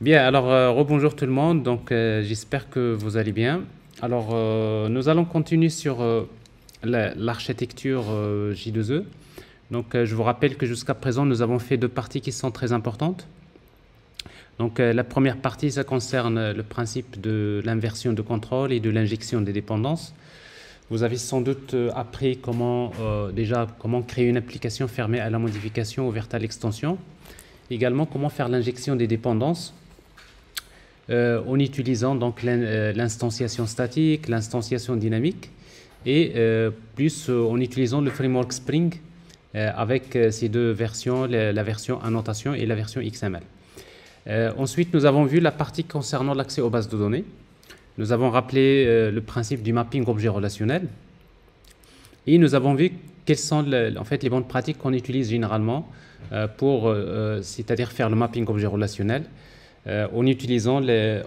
Bien, alors rebonjour tout le monde, donc j'espère que vous allez bien. Alors nous allons continuer sur l'architecture J2E. Donc je vous rappelle que jusqu'à présent nous avons fait deux parties qui sont très importantes. Donc la première partie ça concerne le principe de l'inversion de contrôle et de l'injection des dépendances. Vous avez sans doute appris comment créer une application fermée à la modification ouverte à l'extension. Également comment faire l'injection des dépendances en utilisant donc l'instanciation statique, l'instanciation dynamique et en utilisant le framework Spring avec ces deux versions, la version annotation et la version XML. Ensuite, nous avons vu la partie concernant l'accès aux bases de données. Nous avons rappelé le principe du mapping objet relationnel et nous avons vu quelles sont en fait les bonnes pratiques qu'on utilise généralement c'est-à-dire faire le mapping objet relationnel. En utilisant la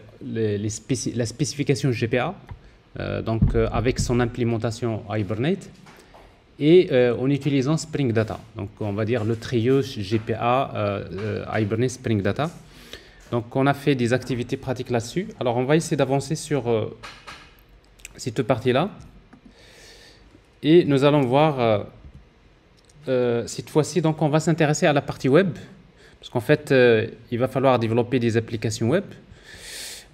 spécification GPA, avec son implémentation Hibernate, et en utilisant Spring Data. Donc on va dire le trio GPA, Hibernate, Spring Data. Donc on a fait des activités pratiques là-dessus. Alors on va essayer d'avancer sur cette partie-là. Et nous allons voir cette fois-ci, donc on va s'intéresser à la partie web. Parce qu'en fait, il va falloir développer des applications web.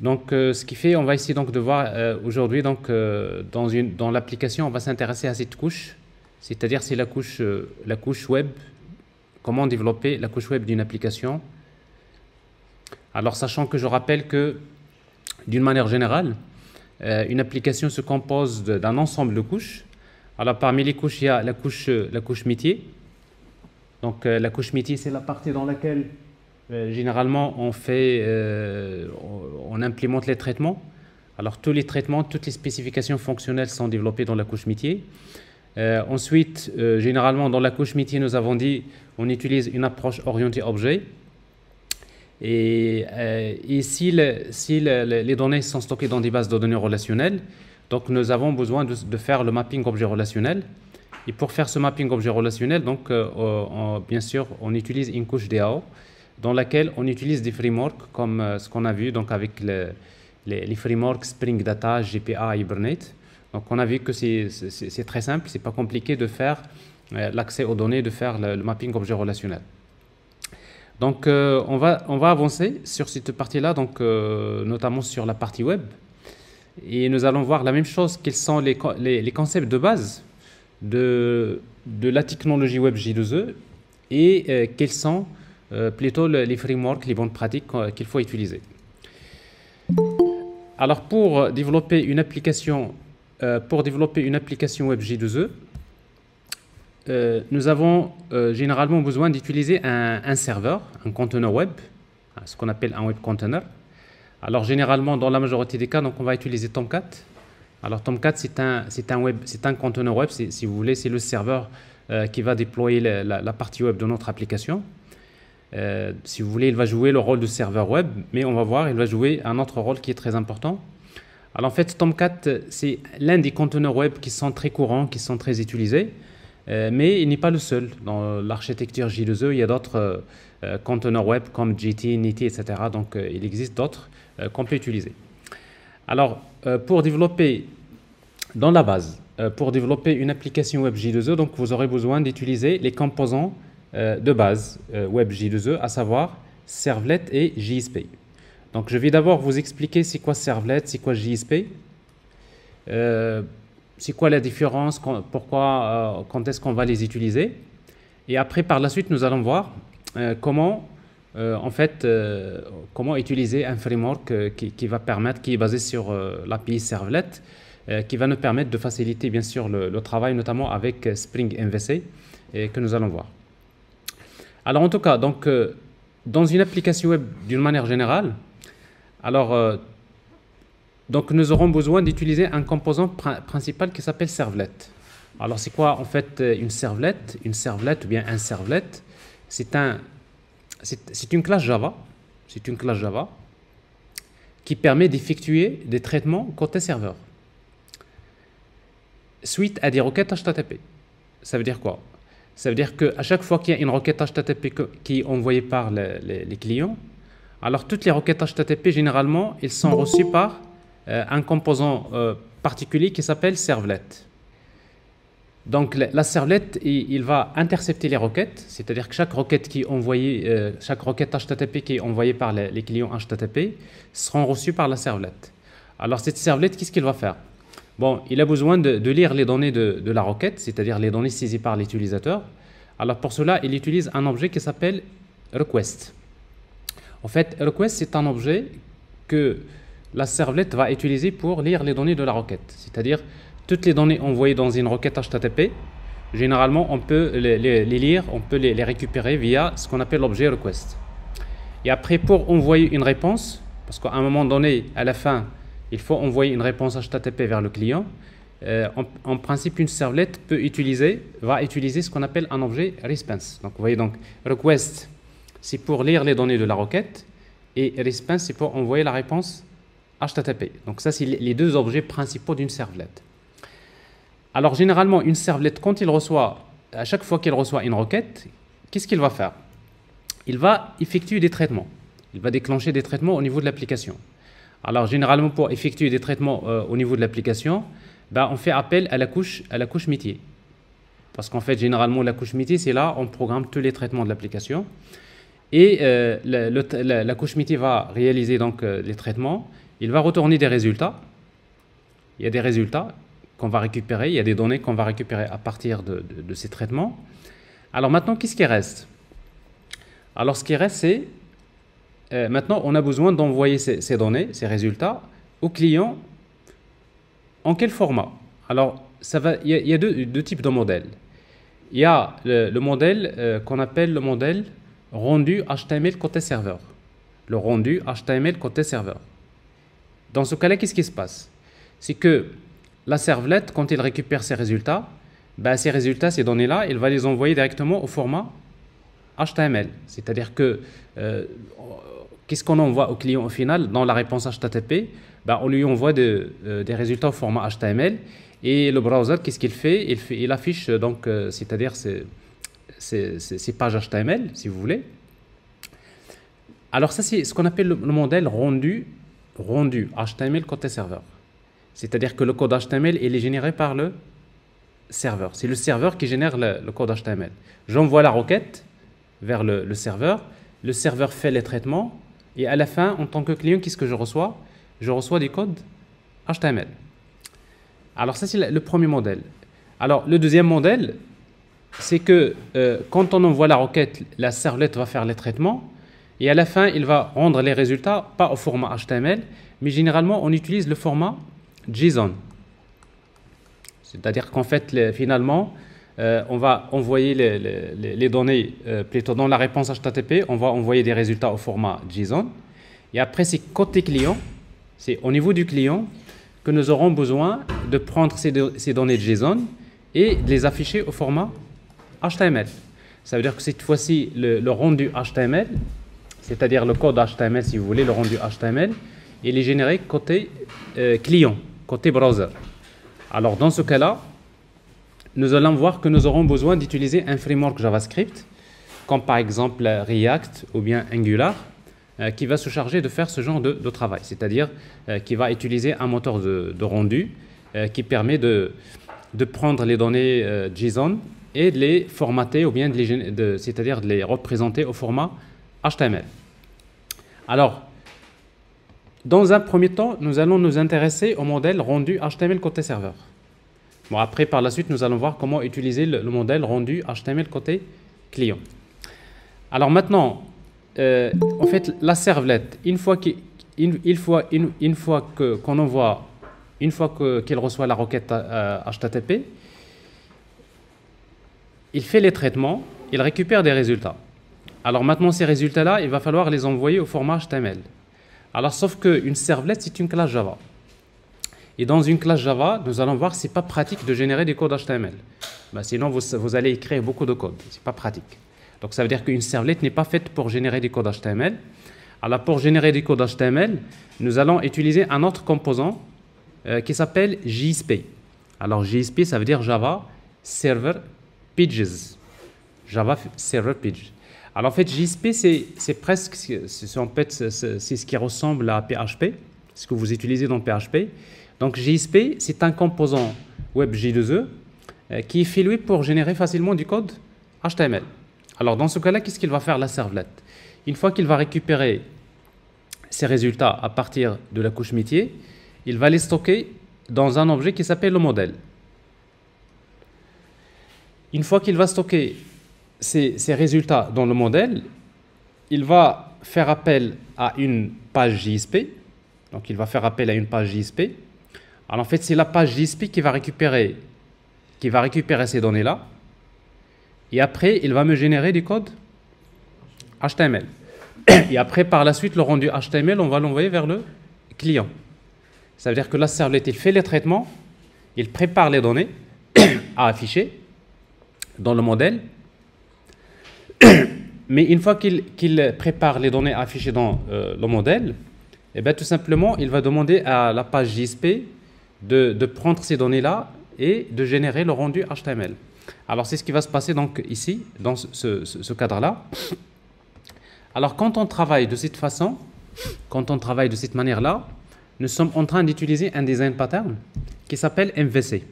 Donc, ce qui fait, on va essayer donc de voir aujourd'hui, dans l'application, on va s'intéresser à cette couche, c'est-à-dire c'est la couche web, comment développer la couche web d'une application. Alors, sachant que je rappelle que, d'une manière générale, une application se compose d'un ensemble de couches. Alors, parmi les couches, il y a la couche métier. Donc la couche métier, c'est la partie dans laquelle généralement on implémente les traitements. Alors tous les traitements, toutes les spécifications fonctionnelles sont développées dans la couche métier. Ensuite, généralement dans la couche métier, nous avons dit on utilise une approche orientée objet. Et si les données sont stockées dans des bases de données relationnelles, donc nous avons besoin de faire le mapping objet relationnel. Et pour faire ce mapping objet relationnel, donc, bien sûr, on utilise une couche DAO dans laquelle on utilise des frameworks comme ce qu'on a vu donc avec les frameworks Spring Data, GPA, Hibernate. Donc on a vu que c'est très simple, c'est pas compliqué de faire l'accès aux données, de faire le mapping objet relationnel. Donc on va avancer sur cette partie-là, donc notamment sur la partie web. Et nous allons voir la même chose, quels sont les concepts de base de la technologie web J2E et quels sont plutôt les frameworks, les bonnes pratiques qu'il faut utiliser. Alors pour développer une application web J2E, nous avons généralement besoin d'utiliser un serveur, un conteneur web, ce qu'on appelle un web container. Alors généralement dans la majorité des cas, donc on va utiliser Tomcat. Alors Tomcat, c'est un conteneur web, si vous voulez, c'est le serveur qui va déployer la partie web de notre application. Si vous voulez, il va jouer le rôle de serveur web, mais on va voir, il va jouer un autre rôle qui est très important. Alors en fait, Tomcat, c'est l'un des conteneurs web qui sont très courants, qui sont très utilisés, mais il n'est pas le seul. Dans l'architecture J2E, il y a d'autres conteneurs web comme GT, NIT, etc. Donc il existe d'autres qu'on peut utiliser. Alors, pour développer dans la base, pour développer une application web J2E, donc vous aurez besoin d'utiliser les composants de base web J2E, à savoir Servlet et JSP. Donc, je vais d'abord vous expliquer c'est quoi Servlet, c'est quoi JSP, c'est quoi la différence, pourquoi, quand est-ce qu'on va les utiliser. Et après, par la suite, nous allons voir comment utiliser un framework qui est basé sur l'API Servlet, qui va nous permettre de faciliter bien sûr le travail, notamment avec Spring MVC, que nous allons voir. Alors en tout cas, donc, dans une application web d'une manière générale, alors, donc nous aurons besoin d'utiliser un composant principal qui s'appelle Servlet. Alors c'est quoi en fait une servlet? Une servlet ou bien un servlet, c'est une classe Java, qui permet d'effectuer des traitements côté serveur suite à des requêtes HTTP. Ça veut dire quoi? Ça veut dire qu'à chaque fois qu'il y a une requête HTTP qui est envoyée par les clients, Alors, toutes les requêtes HTTP, généralement, elles sont reçues par un composant particulier qui s'appelle servlet. Donc, la servlet, il va intercepter les requêtes, c'est-à-dire que chaque requête chaque requête HTTP qui est envoyée par les clients HTTP seront reçues par la servlet. Alors, cette servlet, qu'est-ce qu'il va faire? Bon, il a besoin de lire les données de la requête, c'est-à-dire les données saisies par l'utilisateur. Alors, pour cela, il utilise un objet qui s'appelle request. En fait, request, c'est un objet que la servlet va utiliser pour lire les données de la requête. C'est-à-dire, toutes les données envoyées dans une requête HTTP, généralement, on peut les lire, on peut les récupérer via ce qu'on appelle l'objet request. Et après, pour envoyer une réponse, parce qu'à un moment donné, à la fin, il faut envoyer une réponse HTTP vers le client, en principe, une servlet va utiliser ce qu'on appelle un objet response. Donc, vous voyez, donc, request, c'est pour lire les données de la requête, et response, c'est pour envoyer la réponse HTTP. Donc, ça, c'est les deux objets principaux d'une servlet. Alors, généralement, une servlet, à chaque fois qu'il reçoit une requête, qu'est-ce qu'il va faire? Il va effectuer des traitements. Il va déclencher des traitements au niveau de l'application. Alors, généralement, pour effectuer des traitements au niveau de l'application, on fait appel à la couche métier. Parce qu'en fait, généralement, la couche métier, c'est là où on programme tous les traitements de l'application. Et la couche métier va réaliser donc les traitements. Il va retourner des résultats. Il y a des résultats qu'on va récupérer, il y a des données qu'on va récupérer à partir de ces traitements. Alors maintenant, qu'est-ce qui reste? Alors ce qui reste, c'est maintenant, on a besoin d'envoyer ces données, ces résultats, au client. En quel format? Alors, il y a deux types de modèles. Il y a le modèle qu'on appelle le modèle rendu HTML côté serveur. Le rendu HTML côté serveur. Dans ce cas-là, qu'est-ce qui se passe? C'est que la servlet, quand il récupère ces résultats, ces données-là, il va les envoyer directement au format HTML. C'est-à-dire que qu'est-ce qu'on envoie au client au final dans la réponse HTTP? On lui envoie des résultats au format HTML et le browser, qu'est-ce qu'il fait? Il affiche donc, c'est-à-dire ces pages HTML, si vous voulez. Alors ça, c'est ce qu'on appelle le modèle rendu HTML côté serveur. C'est-à-dire que le code HTML, il est généré par le serveur. C'est le serveur qui génère le code HTML. J'envoie la requête vers le serveur fait les traitements, et à la fin, en tant que client, qu'est-ce que je reçois? Je reçois des codes HTML. Alors ça, c'est le premier modèle. Alors le deuxième modèle, c'est que quand on envoie la requête, la servlet va faire les traitements, et à la fin, il va rendre les résultats, pas au format HTML, mais généralement, on utilise le format JSON. C'est-à-dire qu'en fait, finalement, on va envoyer les données, plutôt dans la réponse HTTP, on va envoyer des résultats au format JSON. Et après, c'est côté client, c'est au niveau du client que nous aurons besoin de prendre ces données JSON et de les afficher au format HTML. Ça veut dire que cette fois-ci, le rendu HTML, c'est-à-dire le code HTML, si vous voulez, le rendu HTML, il est généré côté client, côté browser. Alors, dans ce cas-là, nous allons voir que nous aurons besoin d'utiliser un framework JavaScript, comme par exemple React ou bien Angular, qui va se charger de faire ce genre de travail, c'est-à-dire qui va utiliser un moteur de rendu qui permet de prendre les données JSON et de les formater ou bien c'est-à-dire de les représenter au format HTML. Alors, dans un premier temps, nous allons nous intéresser au modèle rendu HTML côté serveur. Bon, après, par la suite, nous allons voir comment utiliser le modèle rendu HTML côté client. Alors maintenant, en fait, la servlet, une fois qu'elle reçoit la requête HTTP, il fait les traitements, il récupère des résultats. Alors maintenant, ces résultats-là, il va falloir les envoyer au format HTML. Alors, sauf qu'une servlet, c'est une classe Java. Et dans une classe Java, nous allons voir que ce n'est pas pratique de générer des codes HTML. Sinon, vous allez écrire beaucoup de code. Ce n'est pas pratique. Donc, ça veut dire qu'une servlet n'est pas faite pour générer des codes HTML. Alors, pour générer des codes HTML, nous allons utiliser un autre composant qui s'appelle JSP. Alors, JSP, ça veut dire Java Server Pages. Java Server Pages. Alors en fait, JSP, c'est presque, en fait, c'est ce qui ressemble à PHP, ce que vous utilisez dans PHP. Donc JSP, c'est un composant web J2E qui est fait lui pour générer facilement du code HTML. Alors dans ce cas-là, qu'est-ce qu'il va faire la servlette? Une fois qu'il va récupérer ces résultats à partir de la couche métier, il va les stocker dans un objet qui s'appelle le modèle. Une fois qu'il va stocker ces résultats dans le modèle, il va faire appel à une page JSP. Donc il va faire appel à une page JSP. Alors en fait, c'est la page JSP qui va récupérer ces données-là. Et après, il va me générer du code HTML. Et après, par la suite, le rendu HTML, on va l'envoyer vers le client. Ça veut dire que la servlette, il fait les traitements, il prépare les données à afficher dans le modèle. Mais une fois qu'il prépare les données à afficher dans le modèle, eh bien, tout simplement, il va demander à la page JSP de prendre ces données-là et de générer le rendu HTML. Alors, c'est ce qui va se passer donc ici, dans ce cadre-là. Alors, quand on travaille de cette façon, quand on travaille de cette manière-là, nous sommes en train d'utiliser un design pattern qui s'appelle MVC.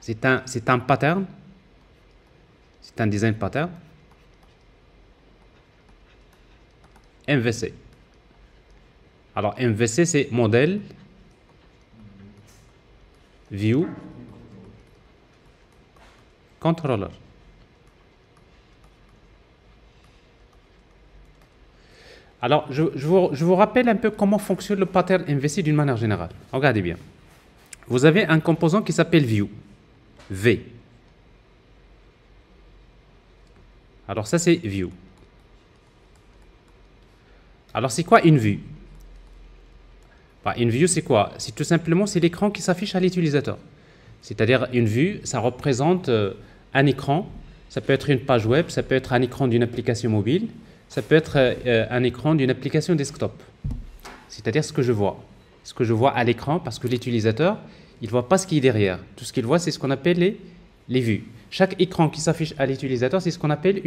C'est un pattern, c'est un design pattern MVC. Alors, MVC, c'est modèle, view, controller. Alors, je vous rappelle un peu comment fonctionne le pattern MVC d'une manière générale. Regardez bien. Vous avez un composant qui s'appelle view, V. Alors, ça, c'est view. Alors, c'est quoi une vue? Une vue, c'est quoi? C'est tout simplement, c'est l'écran qui s'affiche à l'utilisateur. C'est-à-dire, une vue, ça représente un écran. Ça peut être une page web, ça peut être un écran d'une application mobile, ça peut être un écran d'une application desktop. C'est-à-dire ce que je vois. Ce que je vois à l'écran, parce que l'utilisateur, il ne voit pas ce qui est derrière. Tout ce qu'il voit, c'est ce qu'on appelle les vues. Chaque écran qui s'affiche à l'utilisateur, c'est ce qu'on appelle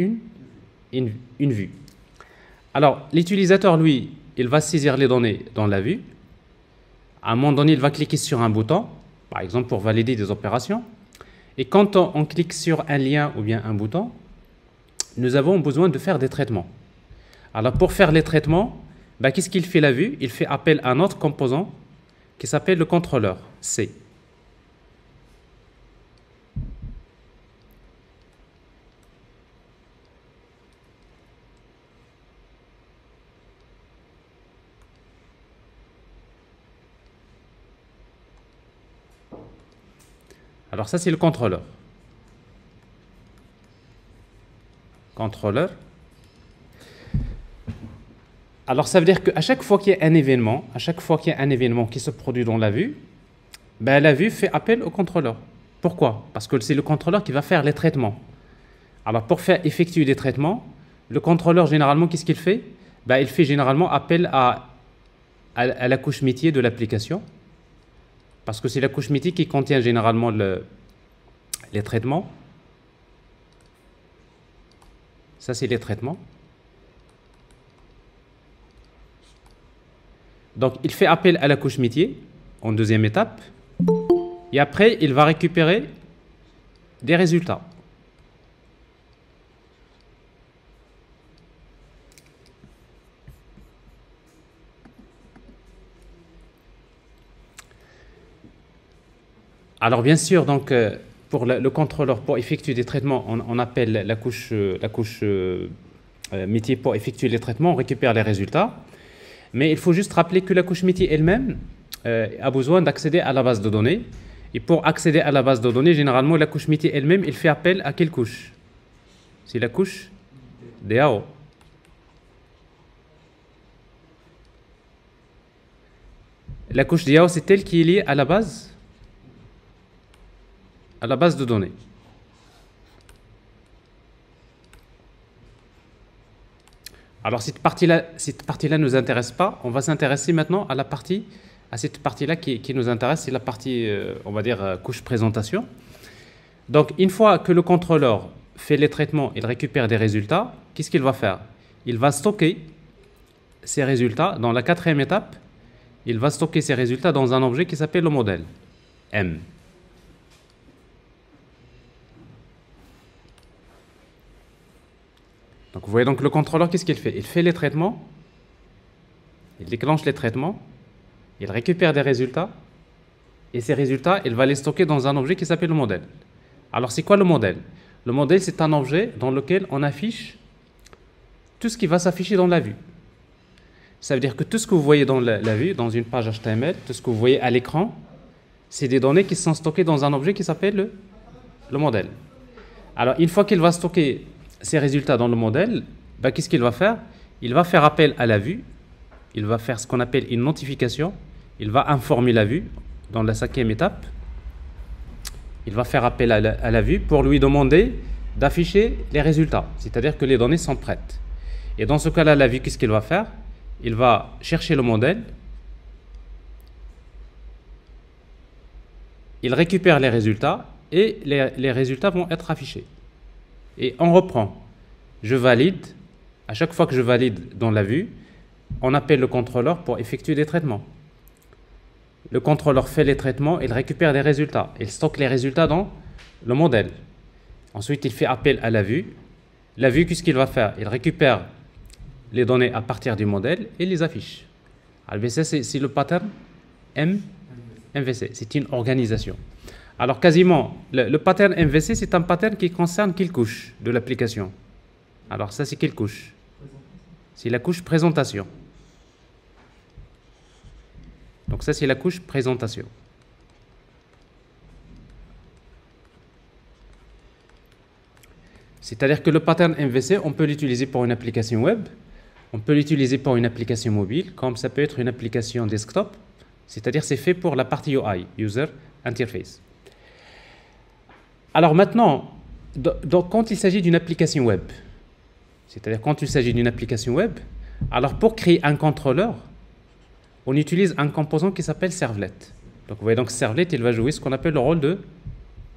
une vue. Alors, l'utilisateur, lui, il va saisir les données dans la vue. À un moment donné, il va cliquer sur un bouton, par exemple pour valider des opérations. Et quand on clique sur un lien ou bien un bouton, nous avons besoin de faire des traitements. Alors, pour faire les traitements, qu'est-ce qu'il fait la vue? Il fait appel à un autre composant qui s'appelle le contrôleur, C. Alors ça, c'est le contrôleur. Contrôleur. Alors ça veut dire qu'à chaque fois qu'il y a un événement, qui se produit dans la vue, la vue fait appel au contrôleur. Pourquoi? Parce que c'est le contrôleur qui va faire les traitements. Alors pour faire effectuer des traitements, le contrôleur, généralement, qu'est-ce qu'il fait? Il fait généralement appel à la couche métier de l'application. Parce que c'est la couche métier qui contient généralement les traitements. Ça, c'est les traitements. Donc, il fait appel à la couche métier en deuxième étape. Et après, il va récupérer des résultats. Alors bien sûr, donc, pour le contrôleur, pour effectuer des traitements, on appelle la couche métier pour effectuer les traitements, on récupère les résultats. Mais il faut juste rappeler que la couche métier elle-même a besoin d'accéder à la base de données. Et pour accéder à la base de données, généralement, la couche métier elle-même, il fait appel à quelle couche? C'est la couche DAO. La couche DAO, c'est elle qui est liée à la base de données. Alors cette partie-là ne nous intéresse pas. On va s'intéresser maintenant à cette partie-là qui nous intéresse, c'est la partie, on va dire, couche présentation. Donc une fois que le contrôleur fait les traitements, il récupère des résultats, qu'est-ce qu'il va faire? Il va stocker ces résultats dans la quatrième étape. Il va stocker ces résultats dans un objet qui s'appelle le modèle M. Donc vous voyez donc le contrôleur, qu'est-ce qu'il fait? Il fait les traitements, il déclenche les traitements, il récupère des résultats, et ces résultats, il va les stocker dans un objet qui s'appelle le modèle. Alors c'est quoi le modèle? Le modèle, c'est un objet dans lequel on affiche tout ce qui va s'afficher dans la vue. Ça veut dire que tout ce que vous voyez dans la vue, dans une page HTML, tout ce que vous voyez à l'écran, c'est des données qui sont stockées dans un objet qui s'appelle le modèle. Alors une fois qu'il va stocker ces résultats dans le modèle, ben, qu'est-ce qu'il va faire? Il va faire appel à la vue, il va faire ce qu'on appelle une notification, il va informer la vue dans la cinquième étape, il va faire appel à la vue pour lui demander d'afficher les résultats, c'est-à-dire que les données sont prêtes. Et dans ce cas-là, la vue, qu'est-ce qu'il va faire? Il va chercher le modèle, il récupère les résultats et les résultats vont être affichés. Et on reprend. Je valide. À chaque fois que je valide dans la vue, on appelle le contrôleur pour effectuer des traitements. Le contrôleur fait les traitements, il récupère des résultats. Il stocke les résultats dans le modèle. Ensuite, il fait appel à la vue. La vue, qu'est-ce qu'il va faire? Il récupère les données à partir du modèle et les affiche. Alors, c'est le pattern MVC. C'est une organisation. Alors, quasiment, le pattern MVC, c'est un pattern qui concerne quelle couche de l'application? Alors, ça, c'est quelle couche? C'est la couche présentation. Donc, ça, c'est la couche présentation. C'est-à-dire que le pattern MVC, on peut l'utiliser pour une application web, on peut l'utiliser pour une application mobile, comme ça peut être une application desktop, c'est-à-dire c'est fait pour la partie UI, User Interface. Alors maintenant, quand il s'agit d'une application web, c'est-à-dire quand il s'agit d'une application web, alors pour créer un contrôleur, on utilise un composant qui s'appelle servlet. Donc vous voyez, donc servlet, il va jouer ce qu'on appelle le rôle de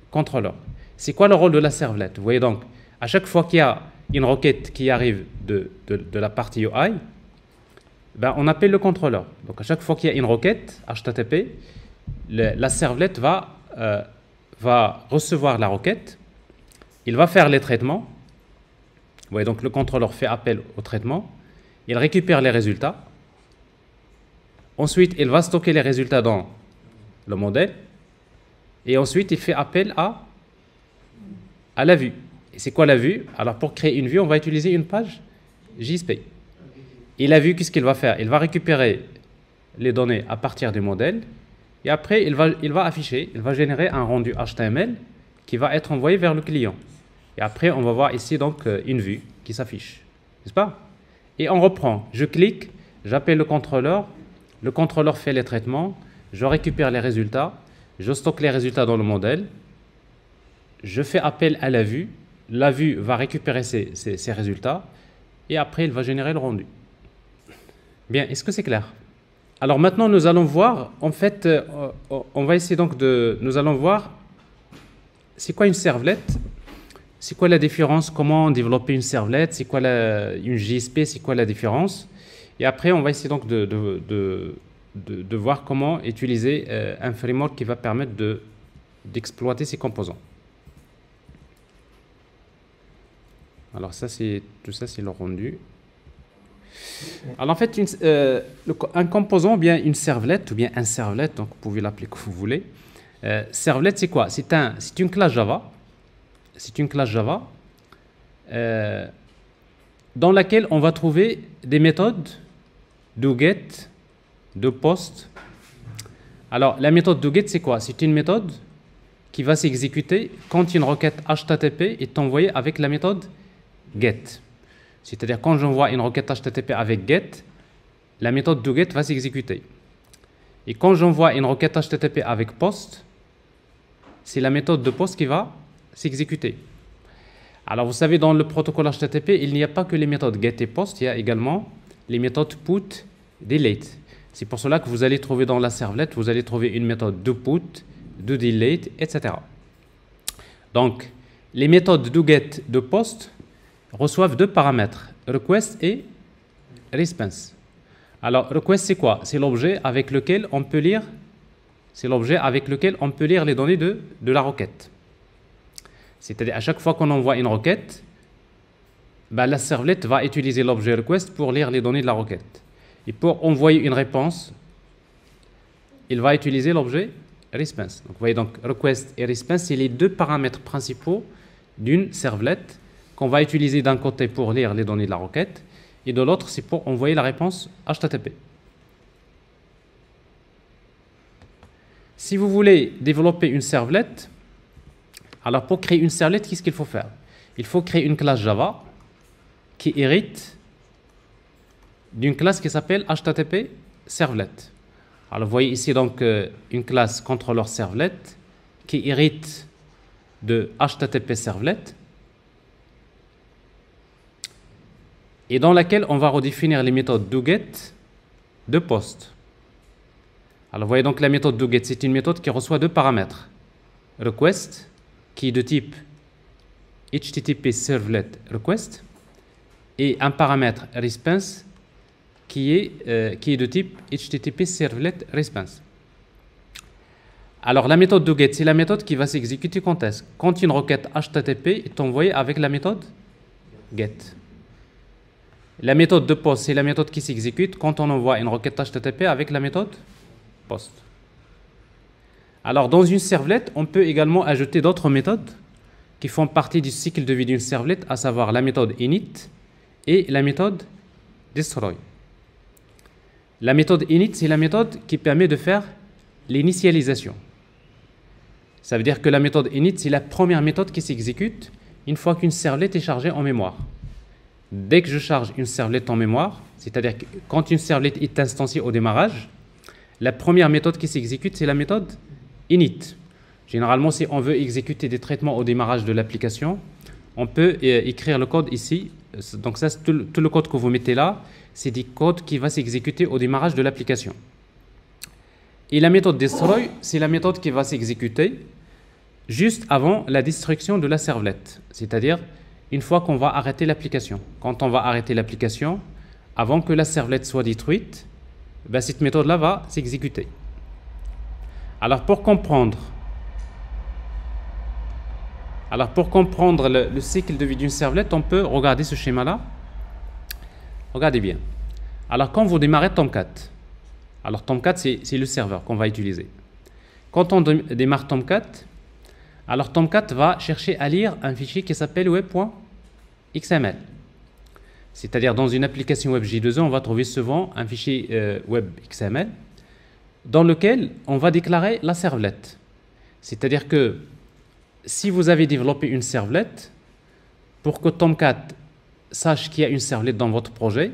contrôleur. C'est quoi le rôle de la servlet? Vous voyez donc, à chaque fois qu'il y a une requête qui arrive de la partie UI, ben on appelle le contrôleur. Donc à chaque fois qu'il y a une requête HTTP, la servlet va recevoir la requête, il va faire les traitements. Vous voyez donc le contrôleur fait appel au traitement, il récupère les résultats. Ensuite, il va stocker les résultats dans le modèle. Et ensuite, il fait appel à la vue. Et c'est quoi la vue? Alors, pour créer une vue, on va utiliser une page JSP. Et la vue, qu'est-ce qu'il va faire? Il va récupérer les données à partir du modèle. Et après, il va afficher, il va générer un rendu HTML qui va être envoyé vers le client. Et après, on va voir ici donc une vue qui s'affiche. N'est-ce pas? Et on reprend. Je clique, j'appelle le contrôleur fait les traitements, je récupère les résultats, je stocke les résultats dans le modèle, je fais appel à la vue va récupérer ces résultats, et après, il va générer le rendu. Bien, est-ce que c'est clair? Alors maintenant, nous allons voir, en fait, on va essayer donc nous allons voir, c'est quoi une servlette? C'est quoi la différence? Comment développer une servlette? C'est quoi une JSP? C'est quoi la différence? Et après, on va essayer donc de voir comment utiliser un framework qui va permettre d'exploiter ces composants. Alors tout ça, c'est le rendu. Alors en fait, un composant, ou bien une servlette, ou bien un servlet, donc vous pouvez l'appeler comme vous voulez. Servlet, c'est quoi? C'est une classe Java. C'est une classe Java dans laquelle on va trouver des méthodes de get, de post. Alors, la méthode de get, c'est quoi? C'est une méthode qui va s'exécuter quand une requête HTTP est envoyée avec la méthode get. C'est-à-dire, quand j'envoie une requête HTTP avec get, la méthode de get va s'exécuter. Et quand j'envoie une requête HTTP avec post, c'est la méthode de post qui va s'exécuter. Alors, vous savez, dans le protocole HTTP, il n'y a pas que les méthodes get et post, il y a également les méthodes put, delete. C'est pour cela que vous allez trouver dans la servlette, vous allez trouver une méthode de put, de delete, etc. Donc, les méthodes doGet de post reçoivent deux paramètres, request et response. Alors, request, c'est quoi? C'est l'objet avec lequel on peut lire, les données de la requête. C'est-à-dire, à chaque fois qu'on envoie une requête, ben, la servlette va utiliser l'objet request pour lire les données de la requête. Et pour envoyer une réponse, il va utiliser l'objet response. Donc, vous voyez, donc, request et response, c'est les deux paramètres principaux d'une servlette qu'on va utiliser d'un côté pour lire les données de la requête et de l'autre, c'est pour envoyer la réponse HTTP. Si vous voulez développer une servlette, alors pour créer une servlette, qu'est-ce qu'il faut faire? Il faut créer une classe Java qui hérite d'une classe qui s'appelle HTTP Servlet. Alors vous voyez ici donc une classe contrôleur servlet qui hérite de HTTP Servlet et dans laquelle on va redéfinir les méthodes doGet de post. Alors vous voyez donc la méthode doGet, c'est une méthode qui reçoit deux paramètres. Request, qui est de type HTTP Servlet Request, et un paramètre response, qui est de type HTTP Servlet Response. Alors la méthode doGet, c'est la méthode qui va s'exécuter quand est-ce? Quand une requête HTTP est envoyée avec la méthode get. La méthode de post, c'est la méthode qui s'exécute quand on envoie une requête HTTP avec la méthode post. Alors dans une servlette, on peut également ajouter d'autres méthodes qui font partie du cycle de vie d'une servlette, à savoir la méthode init et la méthode destroy. La méthode init, c'est la méthode qui permet de faire l'initialisation. Ça veut dire que la méthode init, c'est la première méthode qui s'exécute une fois qu'une servlette est chargée en mémoire. Dès que je charge une servlette en mémoire, c'est-à-dire que quand une servlette est instanciée au démarrage, la première méthode qui s'exécute, c'est la méthode init. Généralement, si on veut exécuter des traitements au démarrage de l'application, on peut écrire le code ici. Donc ça, tout le code que vous mettez là, c'est des codes qui vont s'exécuter au démarrage de l'application. Et la méthode destroy, c'est la méthode qui va s'exécuter juste avant la destruction de la servlette. C'est-à-dire, une fois qu'on va arrêter l'application. Quand on va arrêter l'application, avant que la servlette soit détruite, ben cette méthode-là va s'exécuter. Alors pour comprendre le cycle de vie d'une servlette, on peut regarder ce schéma-là. Regardez bien. Alors quand vous démarrez Tomcat, alors Tomcat c'est le serveur qu'on va utiliser. Quand on démarre Tomcat, alors Tomcat va chercher à lire un fichier qui s'appelle web.xml. C'est-à-dire dans une application web J2E, on va trouver souvent un fichier web XML dans lequel on va déclarer la servlette. C'est-à-dire que si vous avez développé une servlette, pour que Tomcat sache qu'il y a une servlette dans votre projet,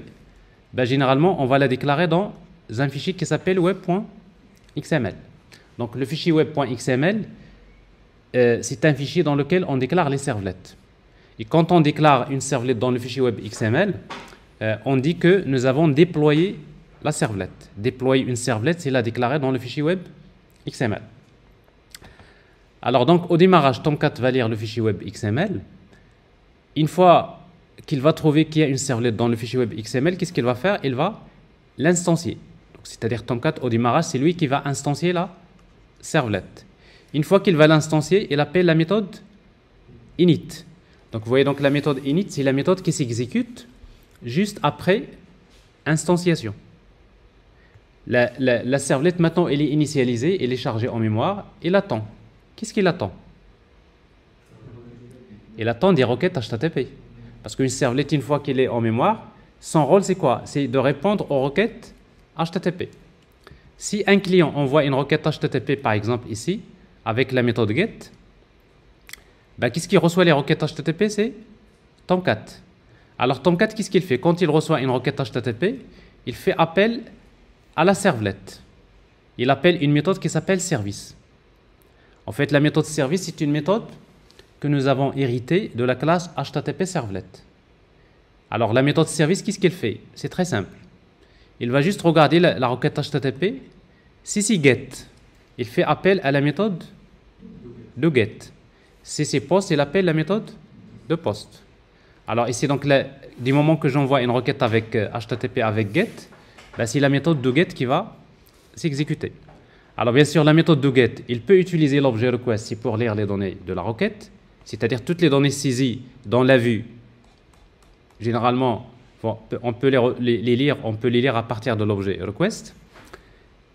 ben généralement on va la déclarer dans un fichier qui s'appelle web.xml. Donc le fichier web.xml, c'est un fichier dans lequel on déclare les servlettes. Et quand on déclare une servlette dans le fichier web XML, on dit que nous avons déployé la servlette. Déployer une servlette, c'est la déclarer dans le fichier web XML. Alors donc au démarrage, Tomcat va lire le fichier web XML. Une fois qu'il va trouver qu'il y a une servlette dans le fichier web XML, qu'est-ce qu'il va faire? Il va l'instancier. C'est-à-dire Tomcat au démarrage, c'est lui qui va instancier la servlette. Une fois qu'il va l'instancier, il appelle la méthode init. Donc vous voyez donc la méthode init, c'est la méthode qui s'exécute juste après instanciation. La servlette maintenant elle est initialisée, elle est chargée en mémoire, elle attend. Qu'est-ce qu'il attend? Elle attend des requêtes HTTP. Parce qu'une servlette, une fois qu'elle est en mémoire, son rôle c'est quoi? C'est de répondre aux requêtes HTTP. Si un client envoie une requête HTTP par exemple ici, avec la méthode get, ben, qu'est-ce qui reçoit les requêtes HTTP? C'est Tomcat. Alors Tomcat, qu'est-ce qu'il fait? Quand il reçoit une requête HTTP, il fait appel à la servlette. Il appelle une méthode qui s'appelle service. En fait, la méthode service, c'est une méthode que nous avons héritée de la classe HTTP Servlet. Alors la méthode service, qu'est-ce qu'elle fait? C'est très simple. Il va juste regarder la requête HTTP. Si c'est get, il fait appel à la méthode de get. ccpost, il appelle la méthode de post. Alors ici, donc, du moment que j'envoie une requête avec HTTP avec get, ben, c'est la méthode do get qui va s'exécuter. Alors bien sûr, la méthode do get, il peut utiliser l'objet request pour lire les données de la requête, c'est-à-dire toutes les données saisies dans la vue. Généralement, on peut les lire à partir de l'objet request.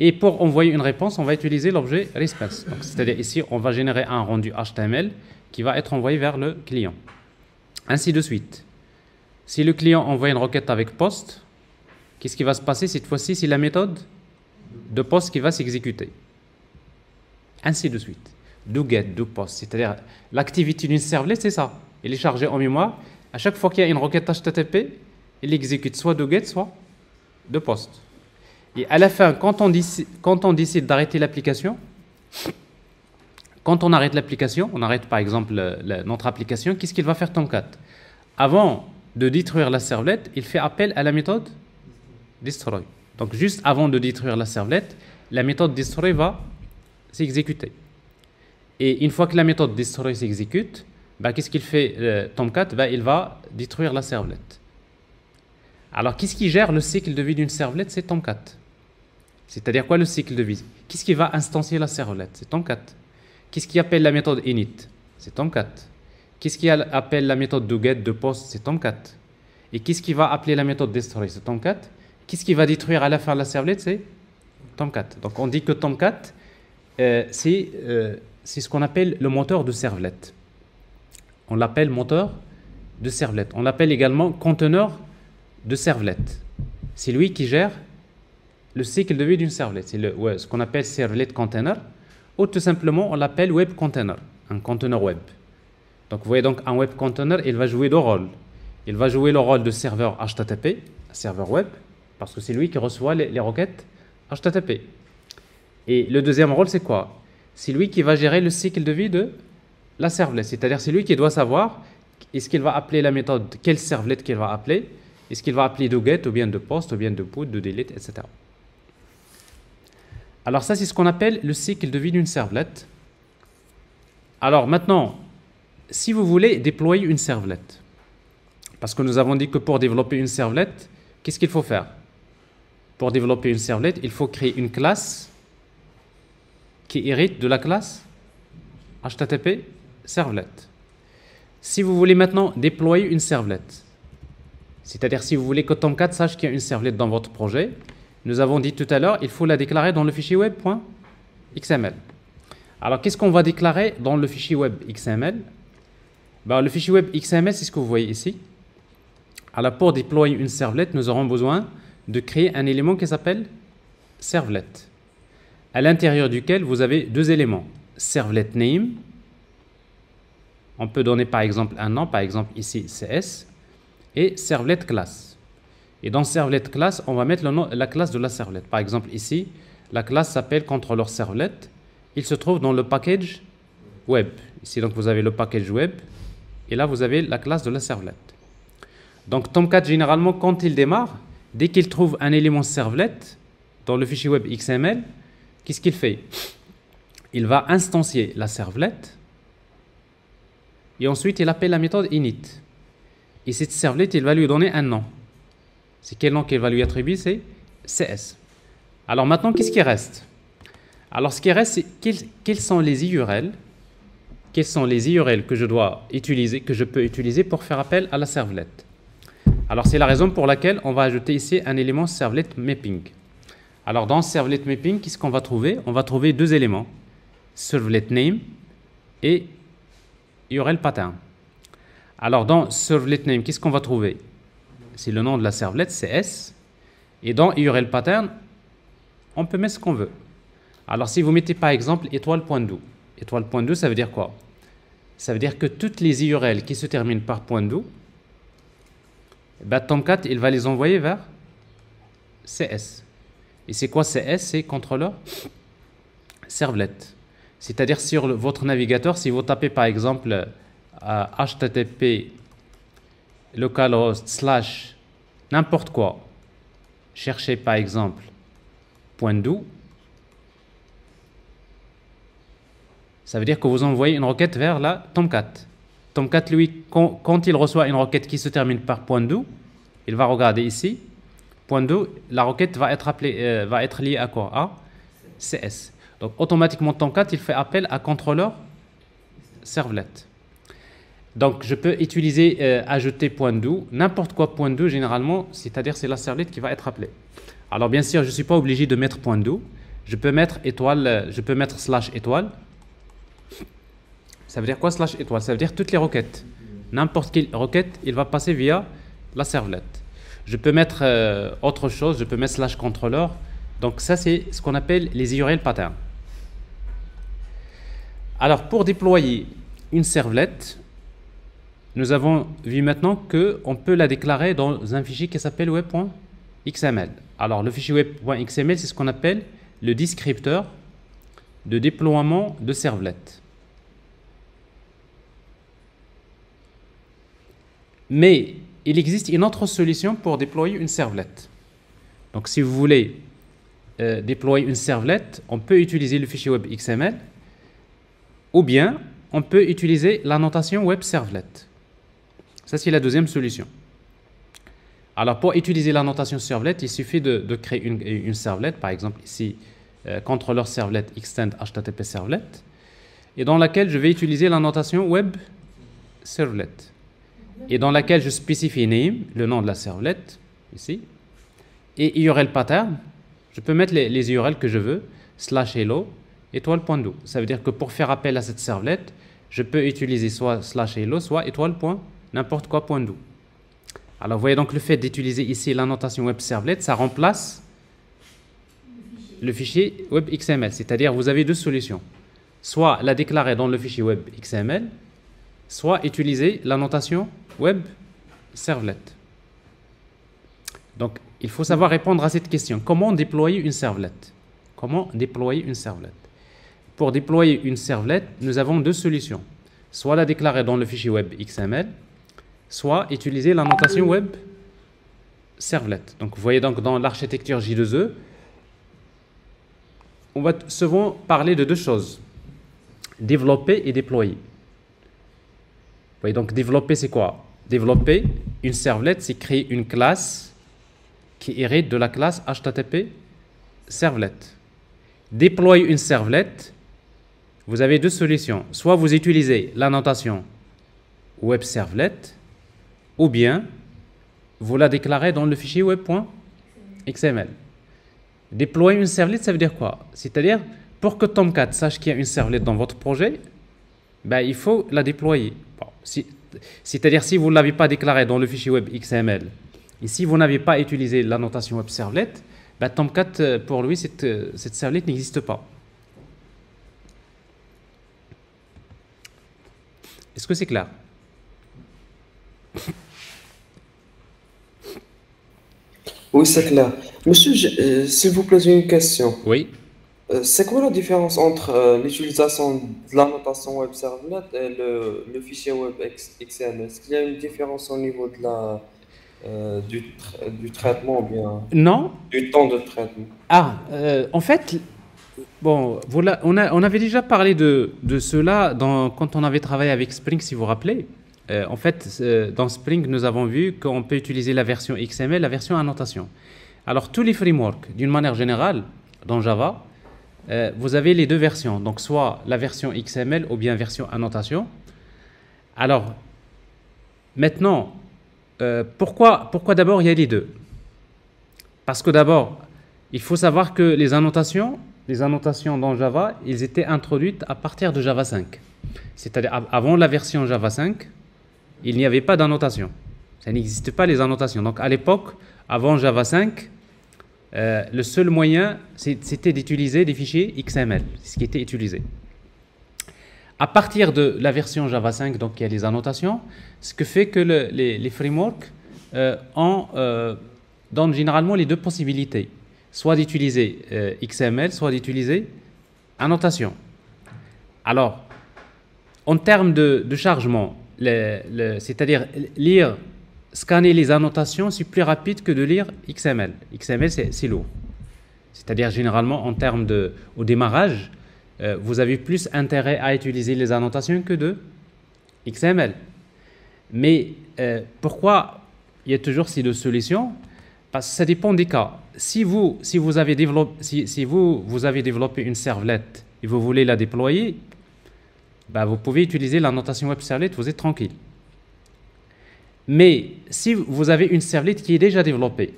Et pour envoyer une réponse, on va utiliser l'objet response. C'est-à-dire ici, on va générer un rendu HTML qui va être envoyé vers le client. Ainsi de suite. Si le client envoie une requête avec post, qu'est-ce qui va se passer cette fois-ci? C'est la méthode de post qui va s'exécuter. Ainsi de suite. Do get, do post. C'est-à-dire l'activité d'une servlet, c'est ça. Elle est chargée en mémoire. À chaque fois qu'il y a une requête HTTP, il exécute soit do get, soit do post. Et à la fin, quand on décide d'arrêter l'application, quand on arrête l'application, on arrête par exemple notre application, qu'est-ce qu'il va faire Tomcat? Avant de détruire la servlette, il fait appel à la méthode destroy. Donc juste avant de détruire la servlette, la méthode destroy va s'exécuter. Et une fois que la méthode destroy s'exécute, bah, qu'est-ce qu'il fait Tomcat? Bah, il va détruire la servlette. Alors qu'est-ce qui gère le cycle de vie d'une servlette? C'est Tomcat. C'est-à-dire quoi le cycle de vie? Qu'est-ce qui va instancier la servlette? C'est Tomcat. Qu'est-ce qui appelle la méthode init? C'est Tomcat. Qu'est-ce qui appelle la méthode doGet, de post? C'est Tomcat. Et qu'est-ce qui va appeler la méthode destroy? C'est Tomcat. Qu'est-ce qui va détruire à la fin la servlette? C'est Tomcat. Donc on dit que Tomcat, c'est ce qu'on appelle le moteur de servlette. On l'appelle moteur de servlette. On l'appelle également conteneur de servlette. C'est lui qui gère le cycle de vie d'une servlette. C'est ce qu'on appelle servlet container, ou tout simplement on l'appelle web container, un conteneur web. Donc vous voyez, donc un web container, il va jouer deux rôles. Il va jouer le rôle de serveur HTTP, serveur web, parce que c'est lui qui reçoit les requêtes HTTP. Et le deuxième rôle, c'est quoi? C'est lui qui va gérer le cycle de vie de la servlette. C'est-à-dire c'est lui qui doit savoir est-ce qu'il va appeler la méthode, quelle servlette qu'il va appeler, est-ce qu'il va appeler doGet, ou bien de post, ou bien de put, de delete, etc. Alors ça, c'est ce qu'on appelle le cycle de vie d'une servlette. Alors maintenant, si vous voulez déployer une servlette, parce que nous avons dit que pour développer une servlette, qu'est-ce qu'il faut faire? Pour développer une servlette, il faut créer une classe qui hérite de la classe HTTP servlette. Si vous voulez maintenant déployer une servlette, c'est-à-dire si vous voulez que Tomcat sache qu'il y a une servlette dans votre projet, nous avons dit tout à l'heure, il faut la déclarer dans le fichier web.xml. Alors, qu'est-ce qu'on va déclarer dans le fichier web.xml? Ben, le fichier web.xml, c'est ce que vous voyez ici. Alors, pour déployer une servlette, nous aurons besoin de créer un élément qui s'appelle servlet, à l'intérieur duquel vous avez deux éléments. Servlet name, on peut donner par exemple un nom, par exemple ici CS, et servlet class. Et dans servlet class, on va mettre la classe de la servlet. Par exemple ici, la classe s'appelle controller servlet. Il se trouve dans le package web. Ici, donc, vous avez le package web. Et là, vous avez la classe de la servlet. Donc, Tomcat, généralement, quand il démarre, dès qu'il trouve un élément servlet dans le fichier web XML, qu'est-ce qu'il fait? Il va instancier la servlet. Et ensuite, il appelle la méthode init. Et cette servlet, il va lui donner un nom. C'est quel nom qu'il va lui attribuer? C'est CS. Alors maintenant, qu'est-ce qui reste? Alors ce qui reste, c'est quels sont les URL? Quels sont les URL que je dois utiliser, que je peux utiliser pour faire appel à la servlet? Alors c'est la raison pour laquelle on va ajouter ici un élément servlet mapping. Alors dans servlet mapping, qu'est-ce qu'on va trouver? On va trouver deux éléments, servlet name et URL pattern. Alors dans servlet name, qu'est-ce qu'on va trouver? C'est le nom de la servlet, CS. Et dans URL pattern, on peut mettre ce qu'on veut. Alors si vous mettez par exemple étoile.do. Étoile.do, ça veut dire quoi? Ça veut dire que toutes les URL qui se terminent par .do, ben, Tomcat, il va les envoyer vers CS. Et c'est quoi CS? C'est controller servlet. C'est-à-dire sur votre navigateur, si vous tapez par exemple HTTP localhost / n'importe quoi, cherchez par exemple .do, Ça veut dire que vous envoyez une requête vers la Tomcat. Tomcat, lui, quand il reçoit une requête qui se termine par .do, il va regarder ici. .do, la requête va être liée à quoi? À CS. Donc, automatiquement, Tomcat, il fait appel à contrôleur servlet. Donc, je peux utiliser, ajouter .do, n'importe quoi .do, généralement, c'est-à-dire c'est la servlet qui va être appelée. Alors, bien sûr, je ne suis pas obligé de mettre .do. Je peux mettre étoile, je peux mettre /étoile. Ça veut dire quoi /étoile? Ça veut dire toutes les requêtes. N'importe quelle requête, il va passer via la servlet. Je peux mettre autre chose, je peux mettre /controller. Donc ça, c'est ce qu'on appelle les URL patterns. Alors, pour déployer une servlet, nous avons vu maintenant qu'on peut la déclarer dans un fichier qui s'appelle web.xml. Alors, le fichier web.xml, c'est ce qu'on appelle le descripteur de déploiement de servlet. Mais il existe une autre solution pour déployer une servlet. Donc, si vous voulez déployer une servlet, on peut utiliser le fichier web XML ou bien on peut utiliser la notation web servlet. Ça, c'est la deuxième solution. Alors, pour utiliser la notation servlet, il suffit de créer une servlet, par exemple ici, contrôleur servlet extend HTTP servlet, et dans laquelle je vais utiliser la notation web servlet, et dans laquelle je spécifie name, le nom de la servlet, ici, et URL pattern, je peux mettre les URL que je veux, /hello, étoile.do. Ça veut dire que pour faire appel à cette servlet, je peux utiliser soit /hello, soit étoile. N'importe quoi .do. Alors, vous voyez donc le fait d'utiliser ici la notation web servlet, ça remplace le fichier web XML. C'est-à-dire, vous avez deux solutions. Soit la déclarer dans le fichier web XML, soit utiliser la notation web servlet. Donc, il faut savoir répondre à cette question. Comment déployer une servlet? Comment déployer une servlet? Pour déployer une servlet, nous avons deux solutions. Soit la déclarer dans le fichier web XML, soit utiliser la notation web servlet. Donc, vous voyez donc dans l'architecture J2E, on va souvent parler de deux choses. Développer et déployer. Vous voyez donc développer, c'est quoi? Développer une servlet, c'est créer une classe qui hérite de la classe HTTP servlet. Déployer une servlet, vous avez deux solutions. Soit vous utilisez la notation web servlet, ou bien vous la déclarez dans le fichier web.xml. Déployer une servlet, ça veut dire quoi? C'est-à-dire, pour que Tomcat sache qu'il y a une servlet dans votre projet, ben, il faut la déployer. Bon, c'est-à-dire, si vous ne l'avez pas déclarée dans le fichier web XML, et si vous n'avez pas utilisé la notation web servlet, ben, Tomcat, pour lui, cette servlet n'existe pas. Est-ce que c'est clair? Oui, c'est clair. Monsieur, s'il vous plaît, j'ai une question. Oui. C'est quoi la différence entre l'utilisation de la notation web servlet et le fichier web XML? Est-ce qu'il y a une différence au niveau de du traitement ou bien Non. du temps de traitement? Ah, en fait, bon, voilà, on avait déjà parlé de cela quand on avait travaillé avec Spring, si vous vous rappelez. En fait, dans Spring, nous avons vu qu'on peut utiliser la version XML, la version annotation. Alors, tous les frameworks, d'une manière générale, dans Java, vous avez les deux versions. Donc, soit la version XML ou bien version annotation. Alors, maintenant, pourquoi d'abord il y a les deux? Parce que d'abord, il faut savoir que les annotations dans Java, elles étaient introduites à partir de Java 5. C'est-à-dire, avant la version Java 5, il n'y avait pas d'annotation. Ça n'existe pas les annotations. Donc, à l'époque, avant Java 5, le seul moyen, c'était d'utiliser des fichiers XML. C'est ce qui était utilisé. À partir de la version Java 5, donc il y a les annotations, ce que fait que les frameworks donnent généralement les deux possibilités. Soit d'utiliser XML, soit d'utiliser annotation. Alors, en termes de chargement, c'est-à-dire scanner les annotations, c'est plus rapide que de lire XML. XML, c'est lourd. C'est-à-dire, généralement, en termes au démarrage, vous avez plus intérêt à utiliser les annotations que de XML. Mais pourquoi il y a toujours ces deux solutions? Parce que ça dépend des cas. Si vous avez développé une servlette et vous voulez la déployer, bah, vous pouvez utiliser la notation web servlet, vous êtes tranquille. Mais si vous avez une servlette qui est déjà développée,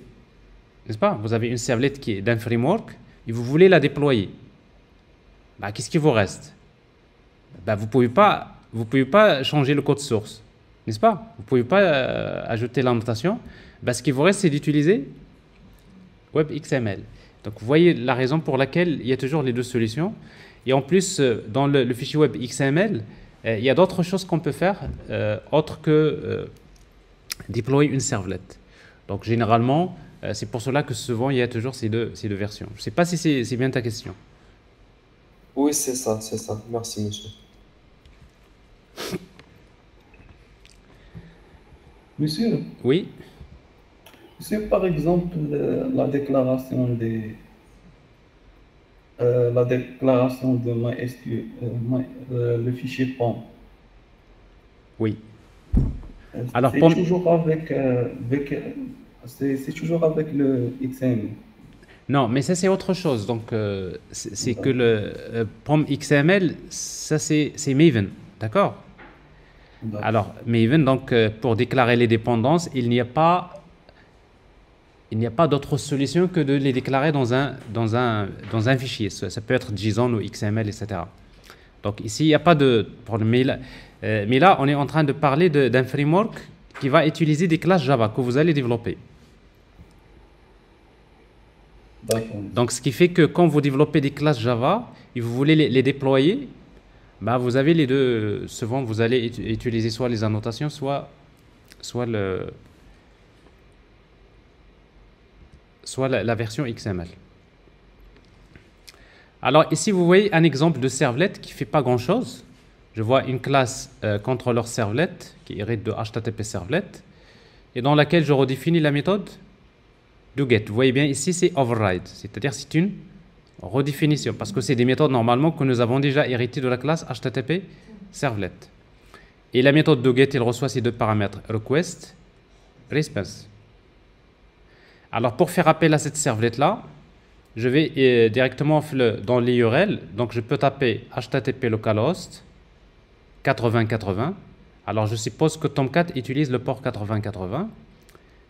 n'est-ce pas? Vous avez une servlette qui est d'un framework et vous voulez la déployer. Bah, qu'est-ce qui vous reste? Bah, vous pouvez pas changer le code source, n'est-ce pas? Vous ne pouvez pas ajouter l'annotation. Bah, ce qui vous reste, c'est d'utiliser WebXML. Donc, vous voyez la raison pour laquelle il y a toujours les deux solutions. Et en plus, dans le fichier WebXML, il y a d'autres choses qu'on peut faire autres que déployer une servlette. Donc, généralement, c'est pour cela que souvent, il y a toujours ces deux versions. Je ne sais pas si c'est bien ta question. Oui, c'est ça, c'est ça. Merci, monsieur. Monsieur, Oui, par exemple, la déclaration de MySQL, le fichier POM, oui. Alors, c'est toujours c'est toujours avec le XML. non, mais ça, c'est autre chose. Donc, c'est que le POM XML, ça, c'est Maven. D'accord? D'accord. Alors, Maven, donc, pour déclarer les dépendances, il n'y a pas d'autre solution que de les déclarer dans un fichier. Ça peut être JSON ou XML, etc. Donc, ici, il n'y a pas de problème. Mais là, on est en train de parler d'un framework qui va utiliser des classes Java que vous allez développer. D'accord. Donc, ce qui fait que quand vous développez des classes Java et vous voulez les déployer, bah, vous avez les deux. Souvent, vous allez utiliser soit les annotations, soit la version XML. Alors, ici, vous voyez un exemple de servlet qui ne fait pas grand-chose. Je vois une classe controller servlet qui hérite de HTTP servlet et dans laquelle je redéfinis la méthode doGet. Vous voyez bien ici, c'est override, c'est-à-dire c'est une redéfinition parce que c'est des méthodes normalement que nous avons déjà héritées de la classe HTTP servlet. Et la méthode doGet, elle reçoit ces deux paramètres, request, response. Alors, pour faire appel à cette servlette-là, je vais directement dans l'URL. Donc, je peux taper HTTP localhost 8080. Alors, je suppose que Tomcat utilise le port 8080.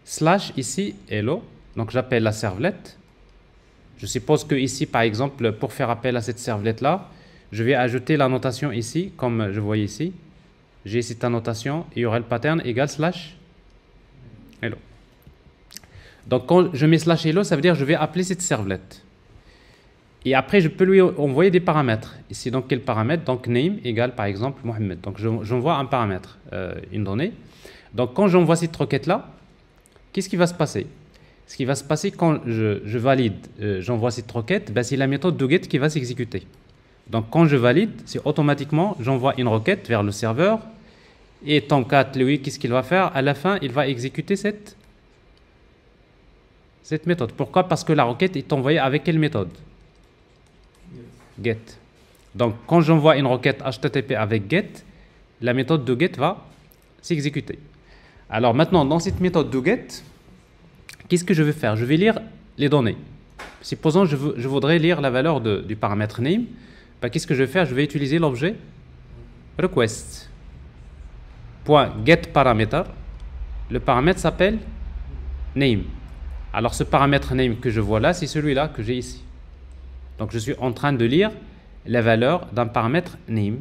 / ici, hello. Donc, j'appelle la servlette. Je suppose que ici, par exemple, pour faire appel à cette servlette-là, je vais ajouter l'annotation ici, comme je vois ici. J'ai cette annotation URL pattern égale / hello. Donc, quand je mets / hello, ça veut dire que je vais appeler cette servlette. Et après, je peux lui envoyer des paramètres. Ici, donc, quel paramètre? Donc, name égale, par exemple, Mohamed. Donc, j'envoie un paramètre, une donnée. Donc, quand j'envoie cette requête-là, qu'est-ce qui va se passer? Ce qui va se passer quand je valide, j'envoie cette requête, ben, c'est la méthode doGet qui va s'exécuter. Donc, quand je valide, c'est automatiquement, j'envoie une requête vers le serveur. Et Tomcat, lui, qu'est-ce qu'il va faire? À la fin, il va exécuter cette méthode. Pourquoi? Parce que la requête est envoyée avec quelle méthode? Get. Donc, quand j'envoie une requête HTTP avec get, la méthode doGet va s'exécuter. Alors maintenant, dans cette méthode doGet, qu'est-ce que je vais faire? Je vais lire les données. Supposons que je voudrais lire la valeur du paramètre name. Ben, qu'est-ce que je vais faire? Je vais utiliser l'objet request. .getParameter. Le paramètre s'appelle name. Alors, ce paramètre name que je vois là, c'est celui-là que j'ai ici. Donc, je suis en train de lire la valeur d'un paramètre name.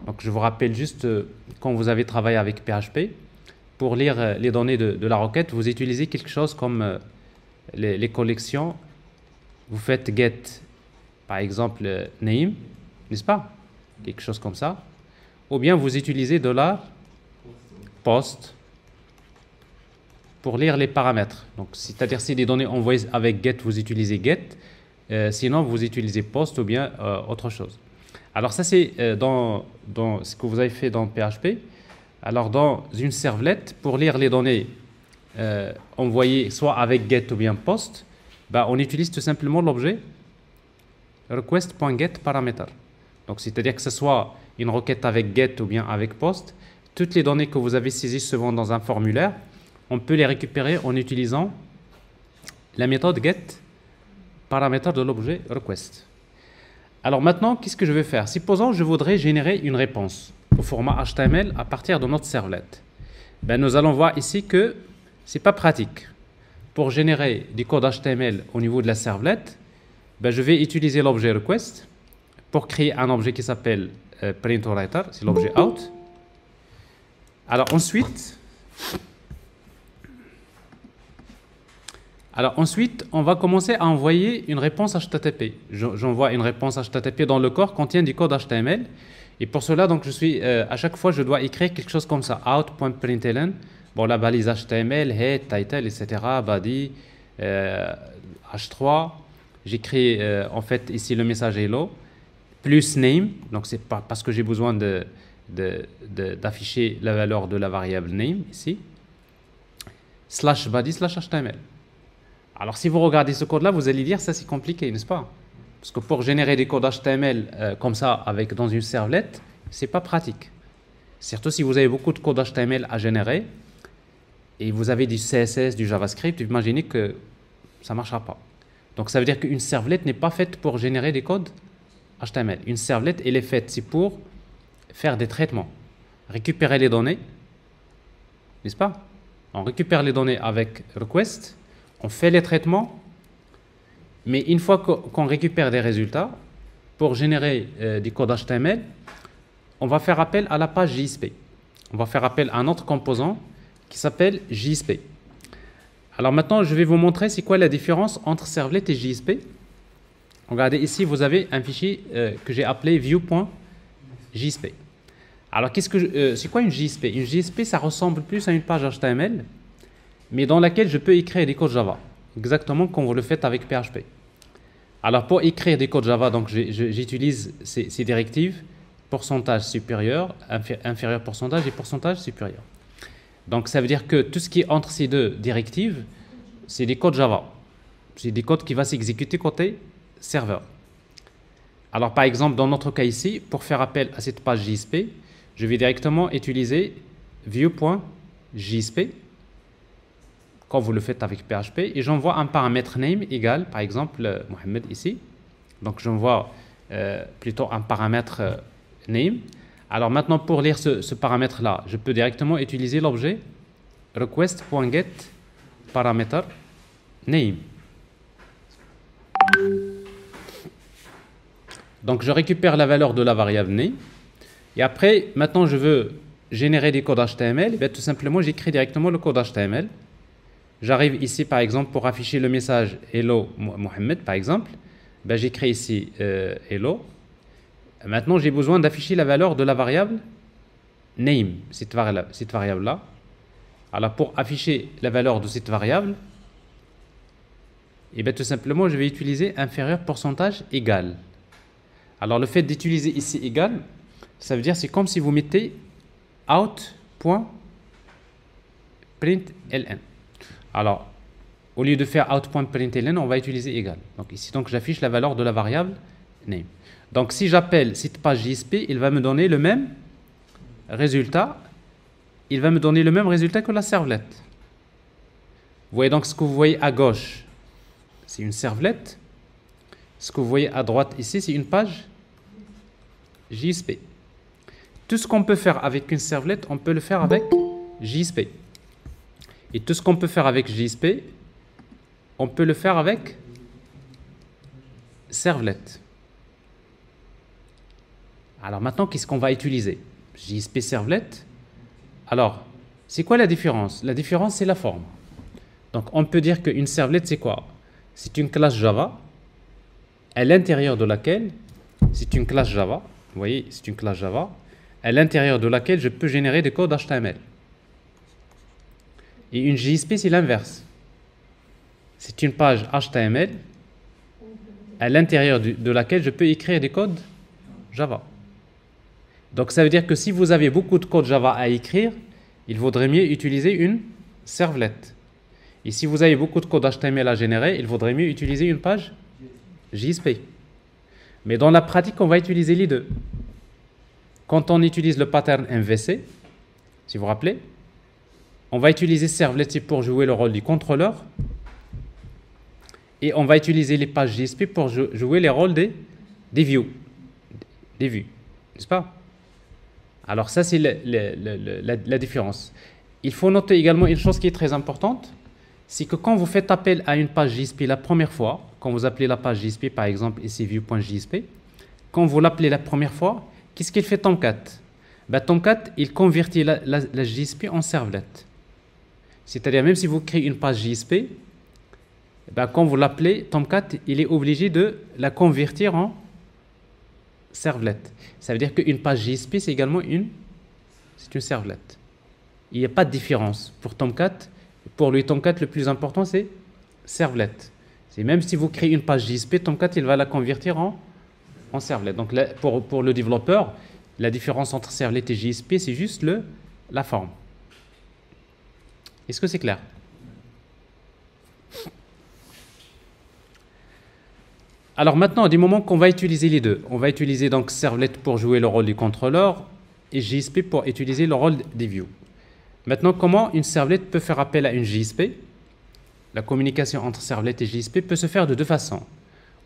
Donc, je vous rappelle juste, quand vous avez travaillé avec PHP, pour lire les données de la requête, vous utilisez quelque chose comme les collections. Vous faites get, par exemple, name, n'est-ce pas? Quelque chose comme ça. Ou bien vous utilisez $post pour lire les paramètres. Donc, c'est-à-dire si des données envoyées avec get, vous utilisez get. Sinon, vous utilisez post ou bien autre chose. Alors, ça, c'est dans ce que vous avez fait dans PHP. Alors, dans une servlette, pour lire les données envoyées soit avec get ou bien post, bah, on utilise tout simplement l'objet request.getParameter. Donc, c'est-à-dire que ce soit une requête avec get ou bien avec post, toutes les données que vous avez saisies souvent dans un formulaire, on peut les récupérer en utilisant la méthode get, paramètre de l'objet request. Alors maintenant, qu'est-ce que je vais faire? Supposons que je voudrais générer une réponse au format HTML à partir de notre servlet. Ben, nous allons voir ici que ce n'est pas pratique. Pour générer du code HTML au niveau de la servlet, ben, je vais utiliser l'objet request pour créer un objet qui s'appelle printWriter, c'est l'objet out. Alors ensuite, on va commencer à envoyer une réponse HTTP. J'envoie une réponse HTTP dans le corps contient du code HTML. Et pour cela, donc, à chaque fois, je dois écrire quelque chose comme ça. Out.println, bon, la balise HTML, head, title, etc., body, H3. J'écris en fait ici le message hello, plus name. Donc, c'est pas parce que j'ai besoin d'afficher la valeur de la variable name ici. Slash body, slash HTML. Alors, si vous regardez ce code-là, vous allez dire ça c'est compliqué, n'est-ce pas? Parce que pour générer des codes HTML comme ça dans une servlette, c'est pas pratique. Surtout si vous avez beaucoup de code HTML à générer et vous avez du CSS, du JavaScript, imaginez que ça ne marchera pas. Donc ça veut dire qu'une servlette n'est pas faite pour générer des codes HTML. Une servlette, elle est faite, c'est pour faire des traitements, récupérer les données, n'est-ce pas? On récupère les données avec request, on fait les traitements. Mais une fois qu'on récupère des résultats, pour générer du code HTML, on va faire appel à la page JSP. On va faire appel à un autre composant qui s'appelle JSP. Alors maintenant, je vais vous montrer c'est quoi la différence entre servlet et JSP. Regardez ici, vous avez un fichier que j'ai appelé view.jsp. Alors, c'est quoi une JSP? Une JSP, ça ressemble plus à une page HTML, mais dans laquelle je peux écrire des codes Java. Exactement comme vous le faites avec PHP. Alors pour écrire des codes Java, donc j'utilise ces directives pourcentage supérieur, inférieur pourcentage et pourcentage supérieur. Donc ça veut dire que tout ce qui est entre ces deux directives, c'est des codes Java. C'est des codes qui vont s'exécuter côté serveur. Alors par exemple, dans notre cas ici, pour faire appel à cette page JSP, je vais directement utiliser view.jsp comme vous le faites avec PHP, et j'envoie un paramètre name égal, par exemple, Mohamed ici. Donc, j'envoie plutôt un paramètre name. Alors, maintenant, pour lire ce paramètre-là, je peux directement utiliser l'objet request.get paramètre name. Donc, je récupère la valeur de la variable name. Et après, maintenant, je veux générer des codes HTML. Et bien, tout simplement, j'écris directement le code HTML. J'arrive ici, par exemple, pour afficher le message « Hello Mohamed », par exemple. Ben, j'écris ici « Hello ». Maintenant, j'ai besoin d'afficher la valeur de la variable « Name », cette variable-là. Alors, pour afficher la valeur de cette variable, et bien, tout simplement, je vais utiliser inférieur pourcentage égal. Alors, le fait d'utiliser ici égal, ça veut dire c'est comme si vous mettez out.println. Alors, au lieu de faire out.println, on va utiliser égal. Donc ici, j'affiche la valeur de la variable name. Donc si j'appelle cette page JSP, il va me donner le même résultat. Il va me donner le même résultat que la servlette. Vous voyez donc ce que vous voyez à gauche, c'est une servlette. Ce que vous voyez à droite ici, c'est une page JSP. Tout ce qu'on peut faire avec une servlette, on peut le faire avec JSP. Et tout ce qu'on peut faire avec JSP, on peut le faire avec servlet. Alors maintenant, qu'est-ce qu'on va utiliser? JSP servlet. Alors, c'est quoi la différence? La différence, c'est la forme. Donc, on peut dire qu'une servlet, c'est quoi? C'est une classe Java, à l'intérieur de laquelle, c'est une classe Java, vous voyez, c'est une classe Java, à l'intérieur de laquelle je peux générer des codes HTML. Et une JSP, c'est l'inverse. C'est une page HTML à l'intérieur de laquelle je peux écrire des codes Java. Donc, ça veut dire que si vous avez beaucoup de code Java à écrire, il vaudrait mieux utiliser une servlette. Et si vous avez beaucoup de code HTML à générer, il vaudrait mieux utiliser une page JSP. Mais dans la pratique, on va utiliser les deux. Quand on utilise le pattern MVC, si vous vous rappelez, on va utiliser servlet pour jouer le rôle du contrôleur et on va utiliser les pages JSP pour jouer les rôles des views, n'est-ce pas? Alors ça, c'est la différence. Il faut noter également une chose qui est très importante, c'est que quand vous faites appel à une page JSP la première fois, quand vous appelez la page JSP, par exemple, ici view.jsp, quand vous l'appelez la première fois, qu'est-ce qu'il fait Tomcat? Tomcat, il convertit la JSP en servlet. C'est-à-dire, même si vous créez une page JSP, quand vous l'appelez, Tomcat, il est obligé de la convertir en servlet. Ça veut dire qu'une page JSP, c'est également une servlet. Il n'y a pas de différence. Pour Tomcat, pour lui, Tomcat, le plus important, c'est servlet. C'est même si vous créez une page JSP, Tomcat, il va la convertir en servlet. Donc, là, pour le développeur, la différence entre servlet et JSP, c'est juste la forme. Est-ce que c'est clair? Alors maintenant, du moment qu'on va utiliser les deux, on va utiliser donc servlet pour jouer le rôle du contrôleur et JSP pour utiliser le rôle des views. Maintenant, comment une servlet peut faire appel à une JSP? La communication entre servlet et JSP peut se faire de deux façons.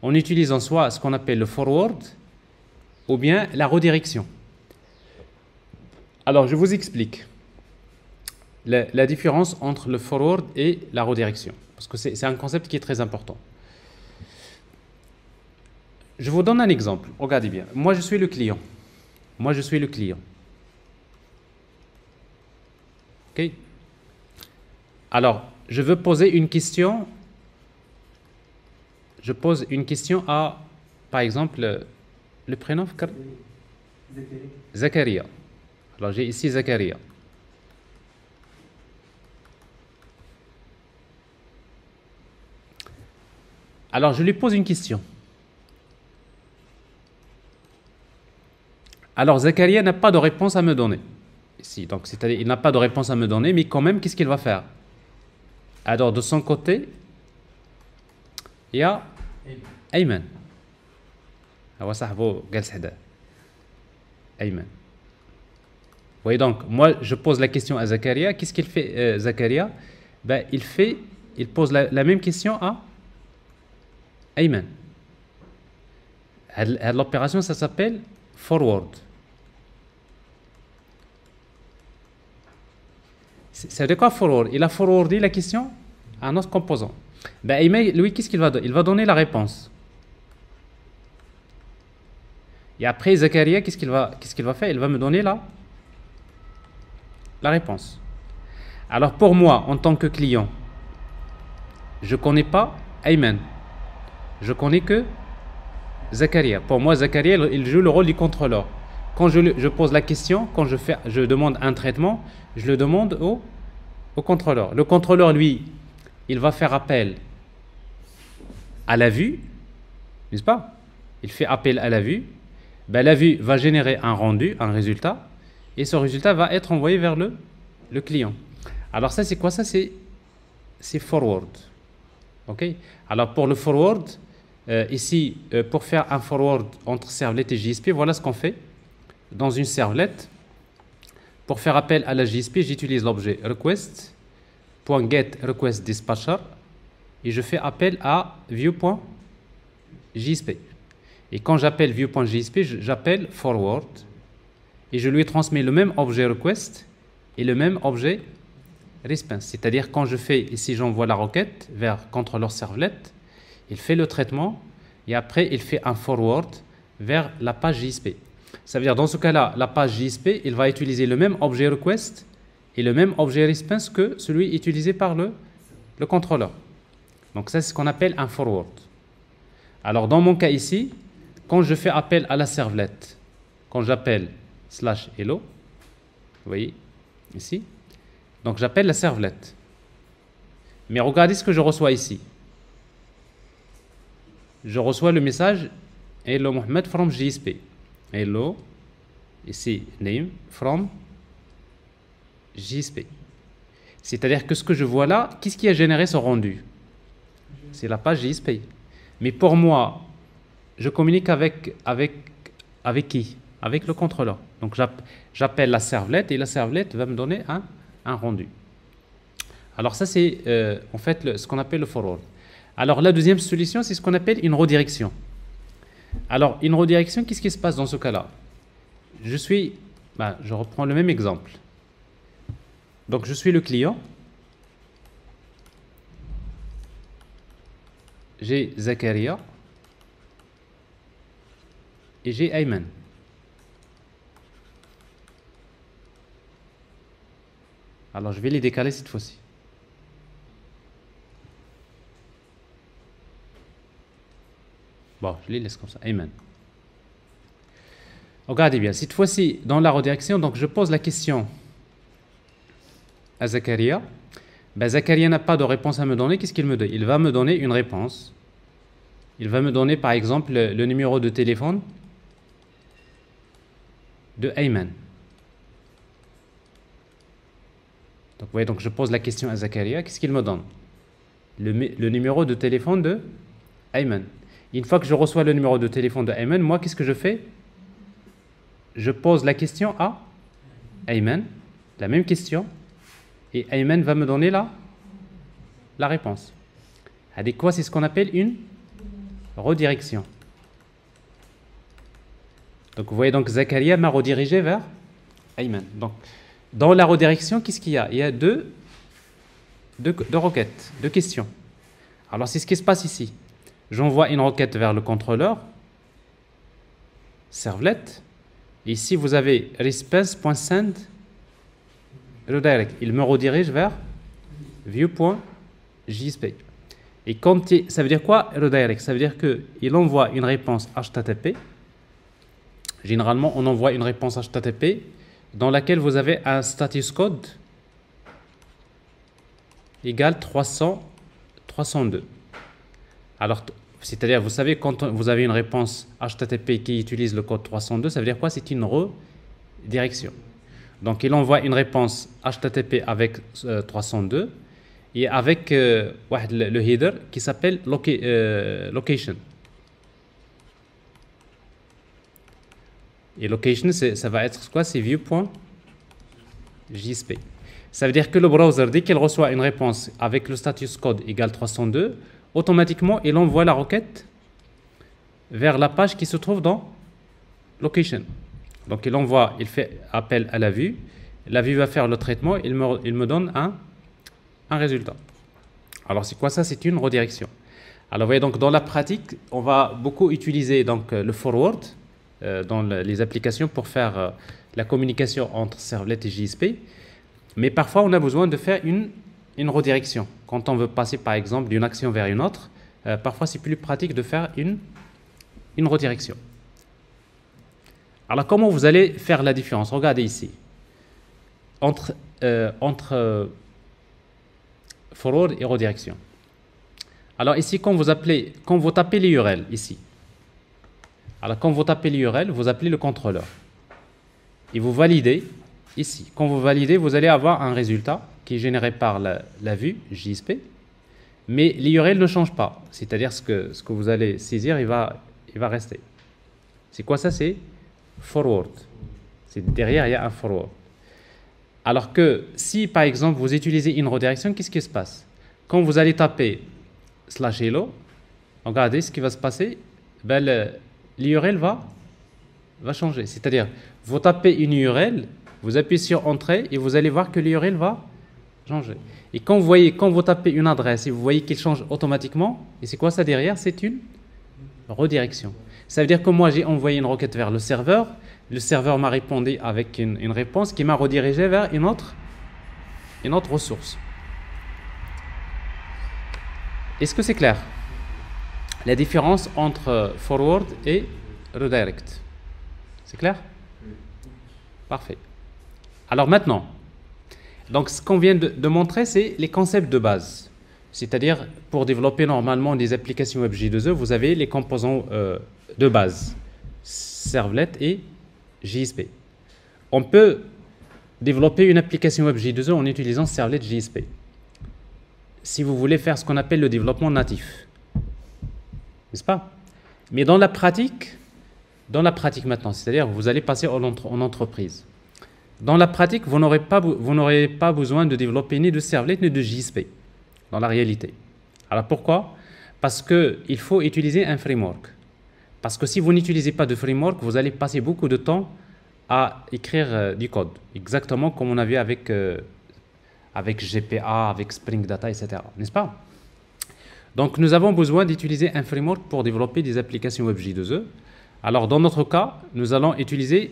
En utilisant soit ce qu'on appelle le forward ou bien la redirection. Alors, je vous explique la différence entre le forward et la redirection, parce que c'est un concept qui est très important. Je vous donne un exemple. Regardez bien. Moi, je suis le client. OK? Alors, je veux poser une question. Je pose une question à, par exemple, le prénom Zakaria. Alors, j'ai ici Zakaria. Alors, je lui pose une question. Alors, Zakaria n'a pas de réponse à me donner. Ici, donc, c'est-à-dire, il n'a pas de réponse à me donner, mais quand même, qu'est-ce qu'il va faire? Alors, de son côté, il y a Ayman. Ayman. Vous voyez donc, moi, je pose la question à Zakaria. Qu'est-ce qu'il fait, Zakaria? Il pose la même question à Ayman. L'opération, ça s'appelle forward. Ça veut dire quoi forward? Il a forwardé la question à un autre composant. Ayman, lui, qu'est-ce qu'il va donner? Il va donner la réponse. Et après, Zakaria, qu'est-ce qu'il va faire? Il va me donner la réponse. Alors, pour moi, en tant que client, je ne connais pas Ayman. Je connais que Zakaria. Pour moi, Zakaria, il joue le rôle du contrôleur. Quand je pose la question, quand je demande un traitement, je le demande au contrôleur. Le contrôleur, lui, il va faire appel à la vue, n'est-ce pas? Il fait appel à la vue. La vue va générer un rendu, un résultat, et ce résultat va être envoyé vers le client. Alors ça, c'est quoi ça? C'est forward. OK? Alors pour le forward, ici, pour faire un forward entre servlet et JSP, voilà ce qu'on fait. Dans une servlet, pour faire appel à la JSP, j'utilise l'objet request.getRequestDispatcher et je fais appel à view.jsp. Et quand j'appelle view.jsp, j'appelle forward et je lui transmets le même objet request et le même objet response. C'est-à-dire quand je fais, ici j'envoie la requête vers contrôleur servlet, il fait le traitement et après il fait un forward vers la page JSP. Ça veut dire dans ce cas-là, la page JSP, il va utiliser le même objet request et le même objet response que celui utilisé par le contrôleur. Donc ça, c'est ce qu'on appelle un forward. Alors dans mon cas ici, quand je fais appel à la servlette, quand j'appelle /hello, vous voyez ici, donc j'appelle la servlette. Mais regardez ce que je reçois ici. Je reçois le message Hello Mohamed from JSP. Hello, ici name from JSP. C'est-à-dire que ce que je vois là, qu'est-ce qui a généré ce rendu? C'est la page JSP. Mais pour moi, je communique avec qui? Avec le contrôleur. Donc j'appelle la servlette et la servlette va me donner un rendu. Alors ça c'est en fait ce qu'on appelle le forward. Alors la deuxième solution c'est ce qu'on appelle une redirection. Alors une redirection, qu'est-ce qui se passe dans ce cas-là? Je reprends le même exemple. Donc je suis le client. J'ai Zakaria et j'ai Ayman. Alors je vais les décaler cette fois-ci. Bon, je les laisse comme ça. Ayman. Regardez bien, cette fois-ci, dans la redirection, donc je pose la question à Zakaria. Ben, Zakaria n'a pas de réponse à me donner. Qu'est-ce qu'il me donne? Il va me donner une réponse. Il va me donner, par exemple, le numéro de téléphone de Ayman. Donc, vous voyez, donc je pose la question à Zakaria. Qu'est-ce qu'il me donne? Le numéro de téléphone de Ayman. Une fois que je reçois le numéro de téléphone de Ayman, moi, qu'est-ce que je fais? Je pose la question à Ayman, la même question, et Ayman va me donner la réponse. C'est quoi? C'est ce qu'on appelle une redirection. Donc vous voyez, donc Zakaria m'a redirigé vers Ayman. Donc dans la redirection, qu'est-ce qu'il y a? Il y a deux requêtes, deux questions. Alors c'est ce qui se passe ici. J'envoie une requête vers le contrôleur, servlet. Ici, vous avez response.send redirect. Il me redirige vers view.jsp. Et quand ça veut dire quoi, redirect? Ça veut dire qu'il envoie une réponse HTTP. Généralement, on envoie une réponse HTTP dans laquelle vous avez un status code égal 302. Alors, c'est-à-dire, vous savez, quand vous avez une réponse HTTP qui utilise le code 302, ça veut dire quoi? C'est une redirection. Donc, il envoie une réponse HTTP avec 302 et avec le header qui s'appelle location. Et location, ça va être quoi? C'est view.jsp. Ça veut dire que le browser, dès qu'il reçoit une réponse avec le status code égal 302, automatiquement, il envoie la requête vers la page qui se trouve dans location. Donc, il fait appel à la vue. La vue va faire le traitement. Il me donne un résultat. Alors, c'est quoi ça? C'est une redirection. Alors, vous voyez, donc, dans la pratique, on va beaucoup utiliser donc, le forward dans les applications pour faire la communication entre servlet et JSP. Mais parfois, on a besoin de faire une redirection. Quand on veut passer, par exemple, d'une action vers une autre, parfois, c'est plus pratique de faire une redirection. Alors, comment vous allez faire la différence? Regardez ici. Entre forward et redirection. Alors, ici, quand vous tapez l'URL, ici. Alors, quand vous tapez l'URL, vous appelez le contrôleur. Et vous validez ici. Quand vous validez, vous allez avoir un résultat qui est généré par la vue JSP. Mais l'URL ne change pas. C'est-à-dire ce que vous allez saisir, il va rester. C'est quoi ça? C'est forward. Derrière, il y a un forward. Alors que si, par exemple, vous utilisez une redirection, qu'est-ce qui se passe? Quand vous allez taper /hello, regardez ce qui va se passer. Ben, l'URL va changer. C'est-à-dire, vous tapez une URL, vous appuyez sur Entrée et vous allez voir que l'URL va changer. Et quand vous tapez une adresse et vous voyez qu'il change automatiquement, et c'est quoi ça derrière? C'est une redirection. Ça veut dire que moi, j'ai envoyé une requête vers le serveur m'a répondu avec une réponse qui m'a redirigé vers une autre ressource. Est-ce que c'est clair? La différence entre forward et redirect. C'est clair? Parfait. Alors maintenant, donc ce qu'on vient de montrer, c'est les concepts de base. C'est-à-dire, pour développer normalement des applications web J2E, vous avez les composants de base, servlet et JSP. On peut développer une application web J2E en utilisant servlet JSP. Si vous voulez faire ce qu'on appelle le développement natif, n'est-ce pas? Mais dans la pratique maintenant, c'est-à-dire vous allez passer en entreprise. Dans la pratique, vous n'aurez pas besoin de développer ni de servlet ni de JSP dans la réalité. Alors pourquoi? Parce qu'il faut utiliser un framework. Parce que si vous n'utilisez pas de framework, vous allez passer beaucoup de temps à écrire du code, exactement comme on a vu avec GPA, avec Spring Data, etc. N'est-ce pas? Donc nous avons besoin d'utiliser un framework pour développer des applications Web J2E. Alors dans notre cas, nous allons utiliser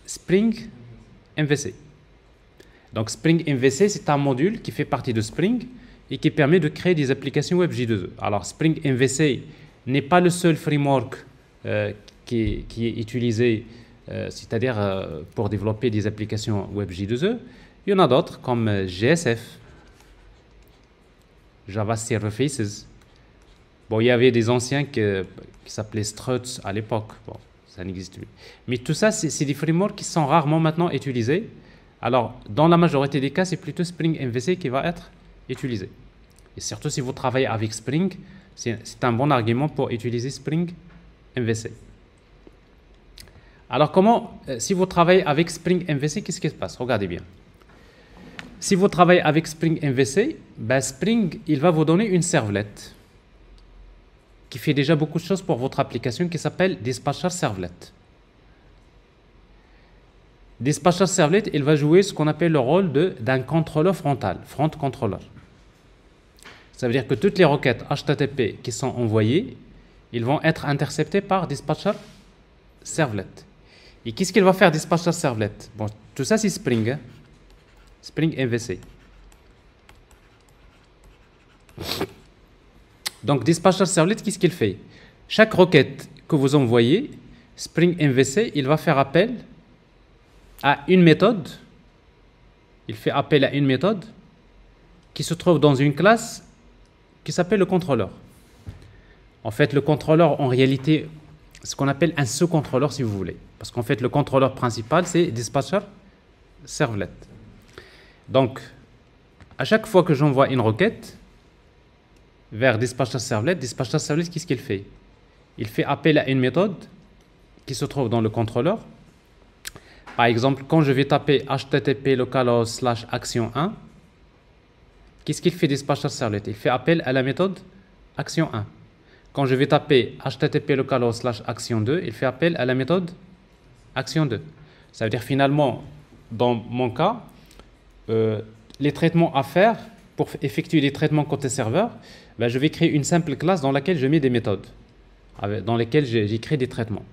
Spring MVC. Donc Spring MVC, c'est un module qui fait partie de Spring et qui permet de créer des applications Web J2E. Alors Spring MVC n'est pas le seul framework qui est utilisé, c'est-à-dire pour développer des applications Web J2E. Il y en a d'autres comme GSF, Java Server Faces. Bon, il y avait des anciens qui s'appelaient Struts à l'époque. Bon, ça n'existe plus. Mais tout ça, c'est des frameworks qui sont rarement maintenant utilisés. Alors, dans la majorité des cas, c'est plutôt Spring MVC qui va être utilisé. Et surtout si vous travaillez avec Spring, c'est un bon argument pour utiliser Spring MVC. Alors, si vous travaillez avec Spring MVC, qu'est-ce qui se passe? Regardez bien. Si vous travaillez avec Spring MVC, Spring, il va vous donner une servlet qui fait déjà beaucoup de choses pour votre application qui s'appelle Dispatcher Servlet. Dispatcher Servlet, il va jouer ce qu'on appelle le rôle d'un contrôleur frontal, front controller. Ça veut dire que toutes les requêtes HTTP qui sont envoyées, ils vont être interceptées par Dispatcher Servlet. Et qu'est-ce qu'il va faire Dispatcher Servlet? Bon, tout ça c'est Spring, hein? Spring MVC. Donc Dispatcher Servlet, qu'est-ce qu'il fait? Chaque requête que vous envoyez, Spring MVC, il va faire appel à une méthode. Il fait appel à une méthode qui se trouve dans une classe qui s'appelle le contrôleur. En fait, le contrôleur, en réalité, ce qu'on appelle un sous-contrôleur, si vous voulez. Parce qu'en fait, le contrôleur principal, c'est Dispatcher Servlet. Donc, à chaque fois que j'envoie une requête vers Dispatcher Servlet, qu'est-ce qu'il fait? Il fait appel à une méthode qui se trouve dans le contrôleur. Par exemple, quand je vais taper http localhost /action1, qu'est-ce qu'il fait Dispatcher Servlet? Il fait appel à la méthode action1. Quand je vais taper http localhost /action2, il fait appel à la méthode action2. Ça veut dire finalement, dans mon cas, les traitements à faire pour effectuer les traitements côté serveur, je vais créer une simple classe dans laquelle je mets des méthodes, dans lesquelles j'ai créé des traitements.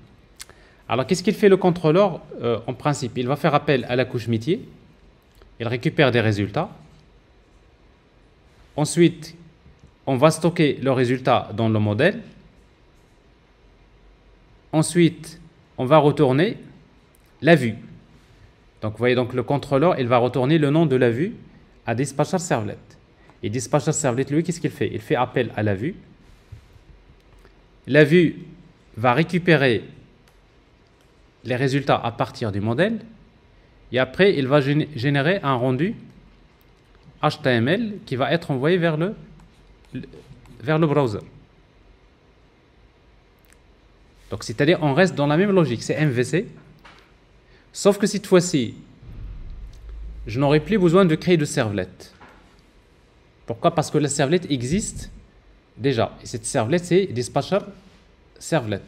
Alors, qu'est-ce qu'il fait le contrôleur? En principe, il va faire appel à la couche métier, il récupère des résultats. Ensuite, on va stocker le résultat dans le modèle. Ensuite, on va retourner la vue. Donc, vous voyez, donc, le contrôleur, il va retourner le nom de la vue à Dispatcher Servlet. Et Dispatcher Servlet, lui, qu'est-ce qu'il fait? Il fait appel à la vue. La vue va récupérer les résultats à partir du modèle. Et après, il va générer un rendu HTML qui va être envoyé vers le browser. Donc, c'est-à-dire, on reste dans la même logique. C'est MVC. Sauf que cette fois-ci, je n'aurai plus besoin de créer de servlet. Pourquoi? Parce que la servlet existe déjà. Et cette servlet, c'est Dispatcher Servlet.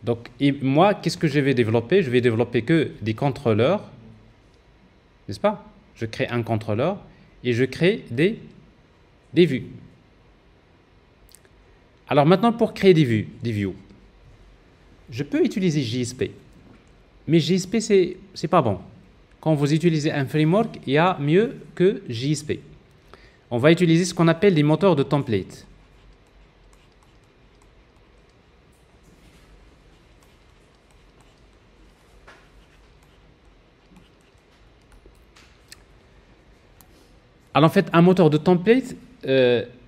Donc, moi, qu'est-ce que je vais développer? Je vais développer que des contrôleurs, n'est-ce pas? Je crée un contrôleur et je crée des vues. Alors maintenant, pour créer des views, je peux utiliser JSP. Mais JSP, c'est pas bon. Quand vous utilisez un framework, il y a mieux que JSP. On va utiliser ce qu'on appelle des moteurs de template. Alors en fait, un moteur de template,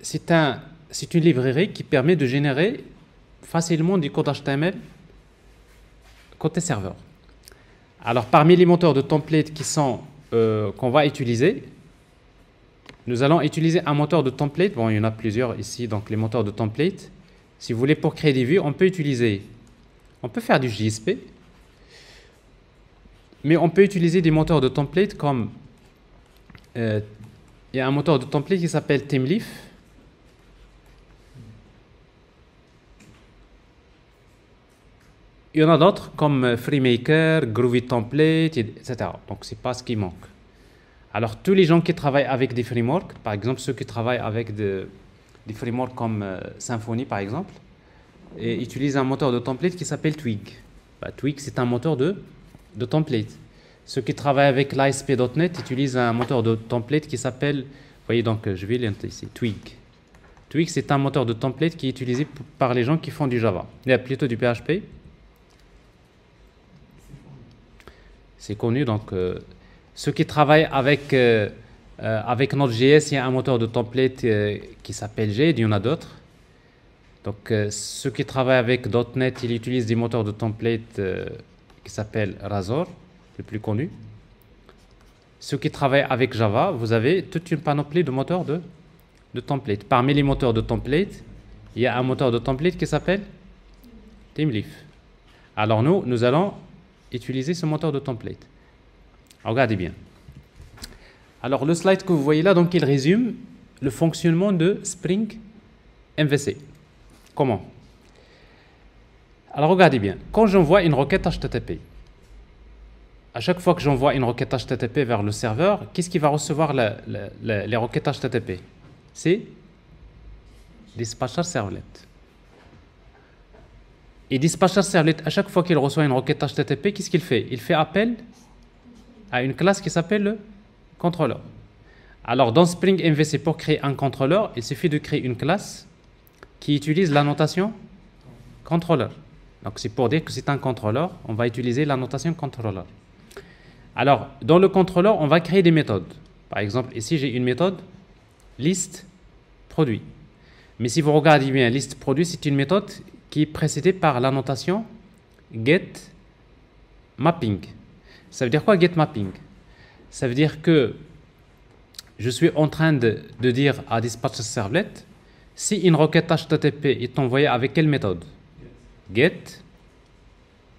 c'est une librairie qui permet de générer facilement du code HTML côté serveur. Alors parmi les moteurs de template qu'on va utiliser, nous allons utiliser un moteur de template. Bon, il y en a plusieurs ici, donc les moteurs de template Si vous voulez, pour créer des vues, on peut faire du JSP, mais on peut utiliser des moteurs de template comme, il y a un moteur de template qui s'appelle ThemeLeaf. Il y en a d'autres comme FreeMaker, Groovy Template, etc. Donc, c'est pas ce qui manque. Alors, tous les gens qui travaillent avec des frameworks, par exemple, ceux qui travaillent avec des frameworks comme Symfony, par exemple, et utilisent un moteur de template qui s'appelle Twig. Twig, c'est un moteur de template. Ceux qui travaillent avec l'ASP.NET utilisent un moteur de template qui s'appelle, vous voyez, donc, je vais l'intégrer ici, Twig. Twig, c'est un moteur de template qui est utilisé par les gens qui font du Java. Il y a plutôt du PHP. C'est connu, donc... ceux qui travaillent avec Node.js, il y a un moteur de template qui s'appelle Jade, il y en a d'autres. Donc, ceux qui travaillent avec .NET, ils utilisent des moteurs de template qui s'appellent Razor, le plus connu. Ceux qui travaillent avec Java, vous avez toute une panoplie de moteurs de template. Parmi les moteurs de template, il y a un moteur de template qui s'appelle ThemeLeaf. Alors, nous allons utiliser ce moteur de template. Regardez bien. Alors, le slide que vous voyez là, donc, il résume le fonctionnement de Spring MVC. Comment? Alors, regardez bien. Quand j'envoie une requête HTTP, à chaque fois que j'envoie une requête HTTP vers le serveur, qu'est-ce qui va recevoir les requêtes HTTP? C'est Dispatcher Servlet. Et Dispatcher Servlet, à chaque fois qu'il reçoit une requête HTTP, qu'est-ce qu'il fait? Il fait appel à une classe qui s'appelle le contrôleur. Alors, dans Spring MVC, pour créer un contrôleur, il suffit de créer une classe qui utilise la notation contrôleur. Donc, c'est pour dire que c'est un contrôleur, on va utiliser la notation contrôleur. Alors, dans le contrôleur, on va créer des méthodes. Par exemple, ici, j'ai une méthode list produit. Mais si vous regardez bien, list produit, c'est une méthode qui est précédée par la notation get mapping. Ça veut dire quoi, get mapping? Ça veut dire que je suis en train de dire à Dispatcher Servlet, si une requête HTTP est envoyée avec quelle méthode? Get.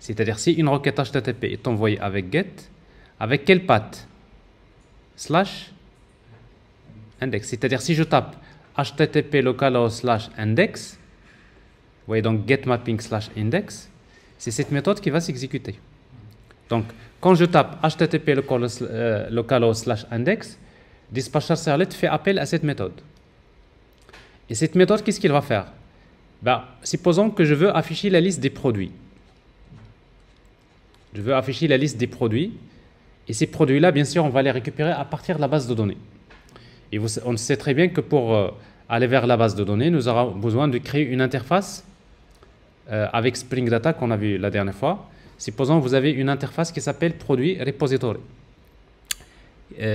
C'est-à-dire si une requête HTTP est envoyée avec get, avec quelle path? Slash index. C'est-à-dire si je tape http localhost / index, vous voyez donc get mapping / index, c'est cette méthode qui va s'exécuter. Donc, quand je tape http localhost / index, Dispatcher Servlet fait appel à cette méthode. Et cette méthode, qu'est-ce qu'il va faire? Supposons que je veux afficher la liste des produits. Je veux afficher la liste des produits. Et ces produits-là, bien sûr, on va les récupérer à partir de la base de données. Et on sait très bien que pour aller vers la base de données, nous aurons besoin de créer une interface avec Spring Data qu'on a vu la dernière fois. Supposons que vous avez une interface qui s'appelle Produit Repository.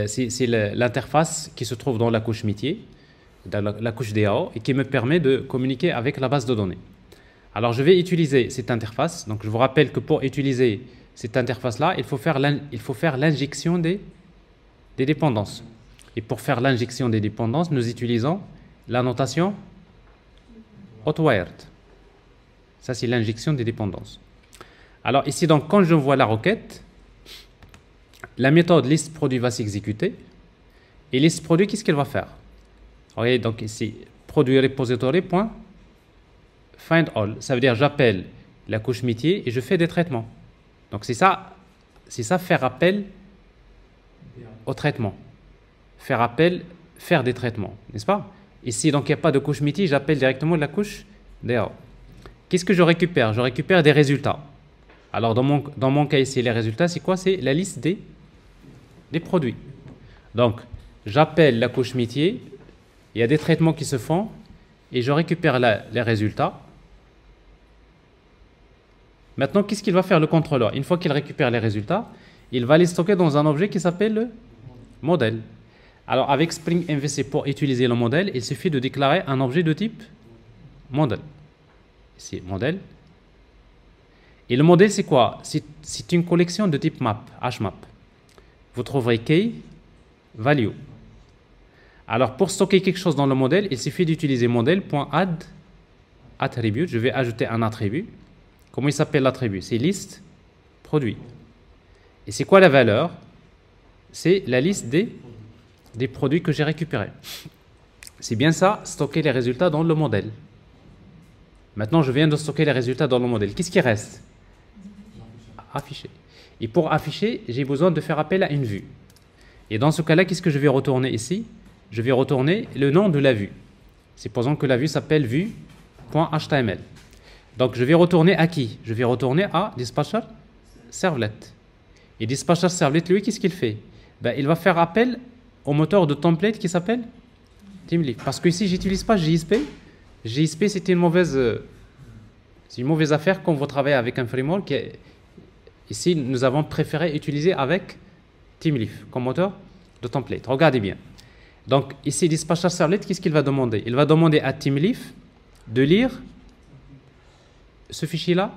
C'est l'interface qui se trouve dans la couche métier, dans la couche DAO, et qui me permet de communiquer avec la base de données. Alors, je vais utiliser cette interface. Donc, je vous rappelle que pour utiliser cette interface-là, il faut faire l'injection des dépendances. Et pour faire l'injection des dépendances, nous utilisons la notation hotwired. Ça, c'est l'injection des dépendances. Alors ici, donc, quand j'envoie la requête, la méthode listProduit va s'exécuter. Et listProduit, qu'est-ce qu'elle va faire? Vous voyez, donc ici, produit repository.findAll. Ça veut dire j'appelle la couche métier et je fais des traitements. Donc c'est ça faire appel au traitement. Faire des traitements, n'est-ce pas? Ici, donc, il n'y a pas de couche métier, j'appelle directement la couche DAO. Qu'est-ce que je récupère? Je récupère des résultats. Alors, dans mon cas ici, les résultats, c'est quoi? C'est la liste des produits. Donc, j'appelle la couche métier, il y a des traitements qui se font, et je récupère les résultats. Maintenant, qu'est-ce qu'il va faire le contrôleur? Une fois qu'il récupère les résultats, il va les stocker dans un objet qui s'appelle le modèle. Alors, avec Spring MVC, pour utiliser le modèle, il suffit de déclarer un objet de type modèle. Ici, modèle. Et le modèle, c'est quoi? C'est une collection de type map, hmap. Vous trouverez key, value. Alors, pour stocker quelque chose dans le modèle, il suffit d'utiliser modèle.add attribute, je vais ajouter un attribut. Comment il s'appelle l'attribut? C'est liste produit. Et c'est quoi la valeur? C'est la liste des produits que j'ai récupérés. C'est bien ça, stocker les résultats dans le modèle. Maintenant, je viens de stocker les résultats dans le modèle. Qu'est-ce qui reste? Afficher. Et pour afficher, j'ai besoin de faire appel à une vue. Et dans ce cas-là, qu'est-ce que je vais retourner ici? Je vais retourner le nom de la vue. Supposons que la vue s'appelle vue.html. Donc, je vais retourner à qui? Je vais retourner à Dispatcher Servlet. Et Dispatcher Servlet, lui, qu'est-ce qu'il fait? Ben, il va faire appel au moteur de template qui s'appelle TeamLeaf. Parce que ici, je n'utilise pas JSP. JSP, c'est une mauvaise affaire quand vous travaillez avec un framework. Ici, nous avons préféré utiliser avec TeamLeaf comme moteur de template. Regardez bien. Donc, ici, Dispatcher Servlet, qu'est-ce qu'il va demander? Il va demander à TeamLeaf de lire ce fichier-là.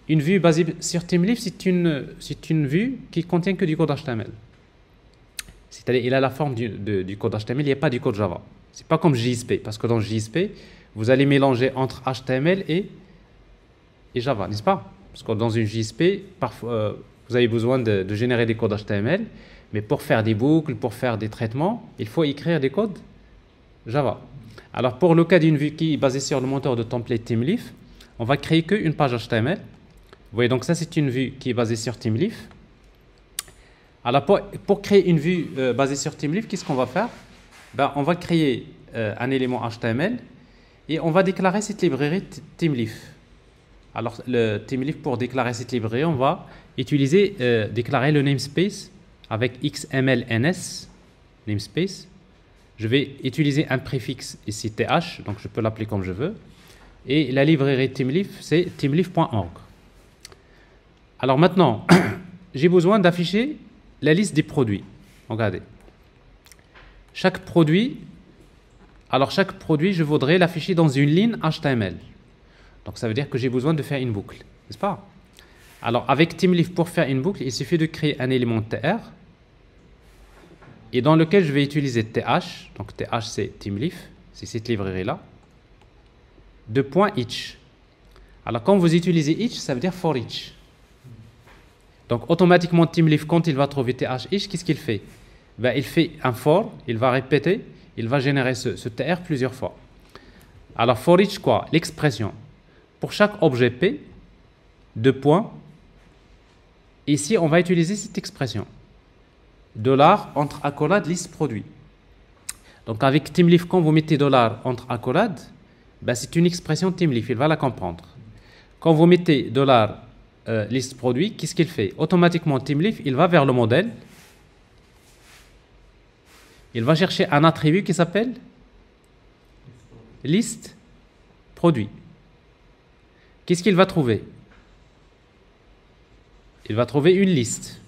Une vue basée sur TeamLeaf, c'est une vue qui contient que du code HTML. C'est-à-dire, il a la forme du code HTML, il n'y a pas du code Java. Ce n'est pas comme JSP, parce que dans JSP, vous allez mélanger entre HTML et Java, n'est-ce pas? Parce que dans une JSP, parfois, vous avez besoin de générer des codes HTML, mais pour faire des boucles, pour faire des traitements, il faut écrire des codes Java. Alors, pour le cas d'une vue qui est basée sur le moteur de template TeamLeaf, on va créer qu'une page HTML. Vous voyez, donc ça, c'est une vue qui est basée sur TeamLeaf. Alors, pour créer une vue basée sur TeamLeaf, qu'est-ce qu'on va faire? Ben, on va créer un élément HTML et on va déclarer cette librairie TeamLeaf. Alors, le TeamLeaf, pour déclarer cette librairie, on va déclarer le namespace avec XMLNS, namespace. Je vais utiliser un préfixe ici th, donc je peux l'appeler comme je veux. Et la librairie TeamLeaf, c'est teamleaf.org. Alors maintenant, j'ai besoin d'afficher la liste des produits. Regardez. Chaque produit, je voudrais l'afficher dans une ligne HTML. Donc ça veut dire que j'ai besoin de faire une boucle, n'est-ce pas? Alors avec TeamLeaf, pour faire une boucle, il suffit de créer un élément tr et dans lequel je vais utiliser th. Donc th, c'est TeamLeaf, c'est cette librairie-là. De point each. Alors quand vous utilisez each, ça veut dire for each. Donc automatiquement TeamLeaf, quand il va trouver th each, qu'est-ce qu'il fait? Ben, il fait un for, il va répéter, il va générer ce tr plusieurs fois. Alors for each quoi? L'expression. Pour chaque objet P, deux points, ici on va utiliser cette expression. $ entre accolade liste produit. Donc avec TeamLeaf, quand vous mettez $ entre accolade, ben, c'est une expression TeamLeaf, il va la comprendre. Quand vous mettez $ liste produit, qu'est-ce qu'il fait? Automatiquement TeamLeaf, il va vers le modèle. Il va chercher un attribut qui s'appelle liste produit. Qu'est-ce qu'il va trouver? Il va trouver une liste.